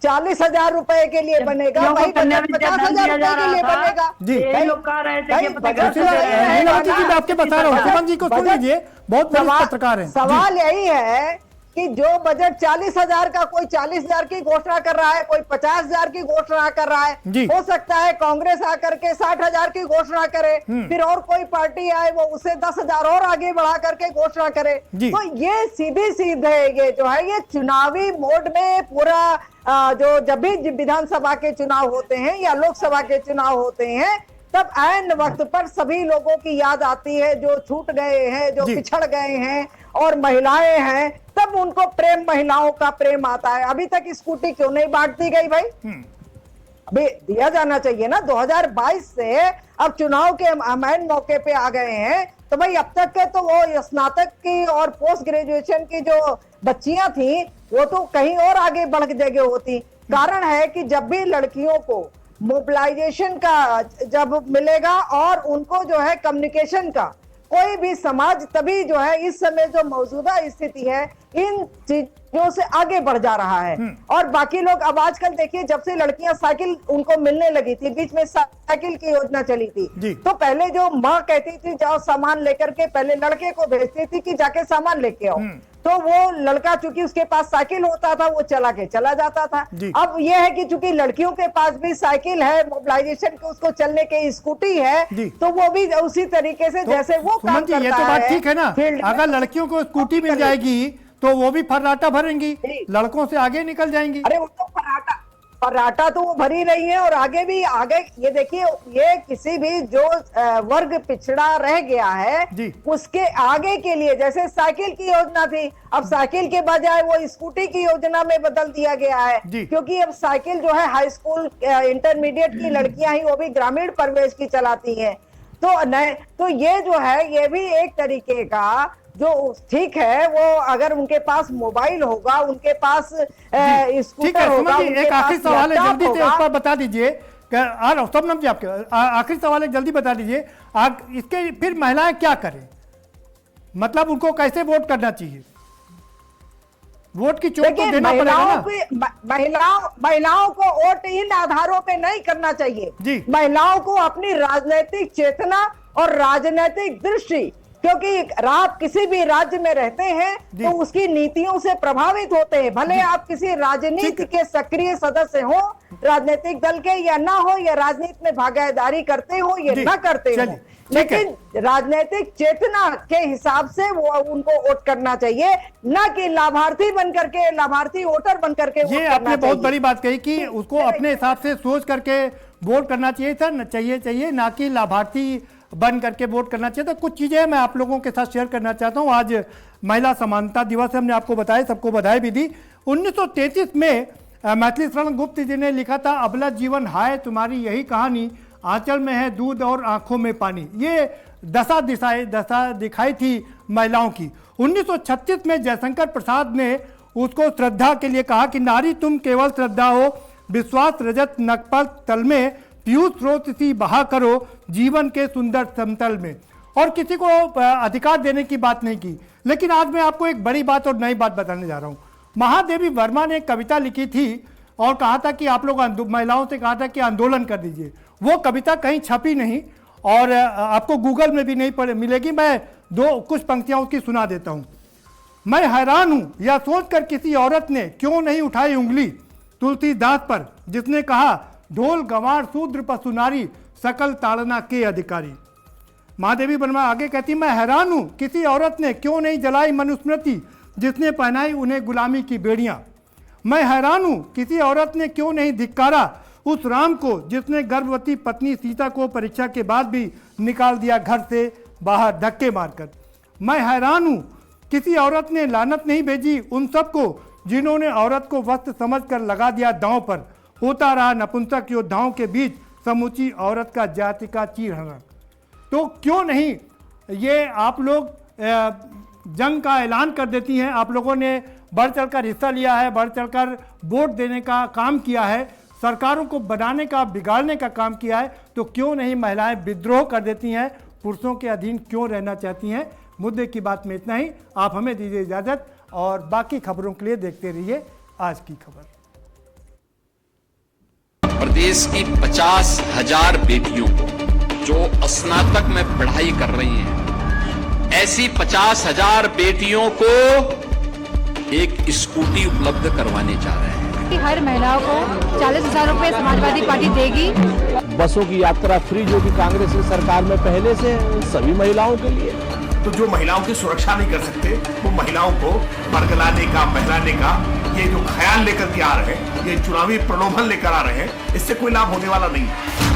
40,000 रुपए के लिए बनेगा, वही बजट 50,000 रुपए के लिए बनेगा जी। लोग कह रहे थे कि मैं आपके बता रहा हूँ, सुमन जी को सुन लीजिए, बहुत बड़े पत्रकार हैं। सवाल यही है कि जो बजट 40,000 का, कोई 40,000 की घोषणा कर रहा है, कोई 50,000 की घोषणा कर रहा है, हो सकता है कांग्रेस आकर के 60,000 की घोषणा करे, फिर और कोई पार्टी आए वो उसे 10,000 और आगे बढ़ा करके घोषणा करे। तो ये सीधे ये जो है, ये चुनावी मोड में पूरा जो जब भी विधानसभा के चुनाव होते हैं या लोकसभा के चुनाव होते हैं, तब ऐन वक्त पर सभी लोगों की याद आती है, जो छूट गए हैं, जो पिछड़ गए हैं, और महिलाएं हैं, तब उनको प्रेम, महिलाओं का प्रेम आता है। अभी तक स्कूटी क्यों नहीं बांट दी गई भाई? अभी दिया जाना चाहिए ना। 2022 से अब चुनाव के ऐन मौके पे आ गए हैं, तो भाई अब तक के तो वो स्नातक की और पोस्ट ग्रेजुएशन की जो बच्चियां थी, वो तो कहीं और आगे बढ़ जगह होती। कारण है कि जब भी लड़कियों को मोबिलाइजेशन का जब मिलेगा और उनको जो है कम्युनिकेशन का, कोई भी समाज तभी जो है इस समय जो मौजूदा स्थिति है इन चीजों से आगे बढ़ जा रहा है। और बाकी लोग अब आजकल देखिए, जब से लड़कियां साइकिल उनको मिलने लगी थी, बीच में साइकिल की योजना चली थी, तो पहले जो माँ कहती थी जाओ सामान लेकर के, पहले लड़के को भेजती थी कि जाके सामान लेके आओ, तो वो लड़का चूंकि उसके पास साइकिल होता था वो चला जाता था। अब ये है कि चूंकि लड़कियों के पास भी साइकिल है, मोबिलाइजेशन के उसको चलने के स्कूटी है, तो वो भी उसी तरीके से जैसे वो काम करता है। ये तो बात ठीक है ना, अगर लड़कियों को स्कूटी मिल जाएगी तो वो भी फर्राटा भरेंगी, लड़कों से आगे निकल जाएंगी। अरे वो तो फर्राटा तो वो भरी रही है, और आगे भी आगे ये देखिए, ये किसी भी जो वर्ग पिछड़ा रह गया है उसके आगे के लिए, जैसे साइकिल की योजना थी, अब साइकिल के बजाय वो स्कूटी की योजना में बदल दिया गया है, क्योंकि अब साइकिल जो है हाई स्कूल इंटरमीडिएट की लड़कियां ही, वो भी ग्रामीण परिवेश की चलाती हैं। तो ये जो है, ये भी एक तरीके का जो ठीक है, वो अगर उनके पास मोबाइल होगा, उनके पास स्कूटर होगा, एक आखिरी सवाल है, जल्दी से इस पर बता दीजिए। सबनम जी, आपके आखिरी सवाल है, जल्दी बता दीजिए, इसके फिर महिलाएं क्या करें, मतलब उनको कैसे वोट करना चाहिए? वोट की चोट तो देना पड़ेगा ना। महिलाओं को वोट इन आधारों पे नहीं करना चाहिए। महिलाओं को अपनी राजनीतिक चेतना और राजनीतिक दृष्टि, क्योंकि आप किसी भी राज्य में रहते हैं तो उसकी नीतियों से प्रभावित होते हैं, भले आप किसी राजनीति के सक्रिय सदस्य हो राजनीतिक दल के या ना हो, या राजनीति में भागीदारी करते हो या ना करते हो, लेकिन राजनीतिक चेतना के हिसाब से वो उनको वोट करना चाहिए, ना कि लाभार्थी बनकर के, लाभार्थी वोटर बनकर के। ये आपने बहुत बड़ी बात कही कि उसको अपने हिसाब से सोच करके वोट करना चाहिए था, चाहिए ना कि लाभार्थी बन करके वोट करना चाहिए। तो कुछ चीजें मैं आप लोगों के साथ शेयर करना चाहता हूं। आज महिला समानता दिवस हमने आपको बताया, सबको बधाई भी दी। 1933 में मैथिली शरण गुप्त जी ने लिखा था, अबला जीवन हाय तुम्हारी यही कहानी, आंचल में है दूध और आंखों में पानी। ये दशा दिखाई थी महिलाओं की। 1936 में जयशंकर प्रसाद ने उसको श्रद्धा के लिए कहा कि नारी तुम केवल श्रद्धा हो, विश्वास रजत नकपल तल में, पीयूष स्रोत सी बहा करो जीवन के सुंदर समतल में। और किसी को अधिकार देने की बात नहीं की। लेकिन आज मैं आपको एक बड़ी बात और नई बात बताने जा रहा हूँ। महादेवी वर्मा ने एक कविता लिखी थी और कहा था कि आप लोग महिलाओं से कहा था कि आंदोलन कर दीजिए। वो कविता कहीं छपी नहीं और आपको गूगल में भी नहीं मिलेगी। मैं कुछ पंक्तियां उसकी सुना देता हूं। मैं हैरान हूं या सोचकर किसी औरत ने क्यों नहीं उठाई उंगली तुलसीदास पर, जिसने कहा ढोल गंवार शूद्र पशु नारी सकल ताड़ना के अधिकारी। महादेवी वर्मा आगे कहती, मैं हैरान हूं किसी औरत ने क्यों नहीं जलाई मनुस्मृति, जिसने पहनाई उन्हें गुलामी की बेड़ियां। मैं हैरान हूं किसी औरत ने क्यों नहीं धिक्कारा उस राम को, जिसने गर्भवती पत्नी सीता को परीक्षा के बाद भी निकाल दिया घर से बाहर धक्के मारकर। मैं हैरान हूं किसी औरत ने लानत नहीं भेजी उन सबको, जिन्होंने औरत को वस्त्र समझकर लगा दिया दांव पर। होता रहा नपुंसक योद्धाओं के बीच समूची औरत का जाति का चीरहरण। तो क्यों नहीं ये आप लोग जंग का ऐलान कर देती हैं। आप लोगों ने बढ़ चढ़कर हिस्सा लिया है, बढ़ चढ़कर वोट देने का काम किया है, सरकारों को बनाने का, बिगाड़ने का काम किया है। तो क्यों नहीं महिलाएं विद्रोह कर देती हैं, पुरुषों के अधीन क्यों रहना चाहती हैं। मुद्दे की बात में इतना ही। आप हमें दीजिए इजाजत और बाकी खबरों के लिए देखते रहिए आज की खबर। प्रदेश की 50,000 बेटियों को जो स्नातक में पढ़ाई कर रही हैं, ऐसी 50,000 बेटियों को एक स्कूटी उपलब्ध करवाने जा रहे हैं। हर महिलाओं को 40,000 रुपए समाजवादी पार्टी देगी। बसों की यात्रा फ्री जो कि कांग्रेस की सरकार में पहले से सभी महिलाओं के लिए। तो जो महिलाओं की सुरक्षा नहीं कर सकते, वो महिलाओं को बरगलाने का, बहलाने का ये जो ख्याल लेकर के आ रहे हैं, ये चुनावी प्रलोभन लेकर आ रहे हैं, इससे कोई लाभ होने वाला नहीं है।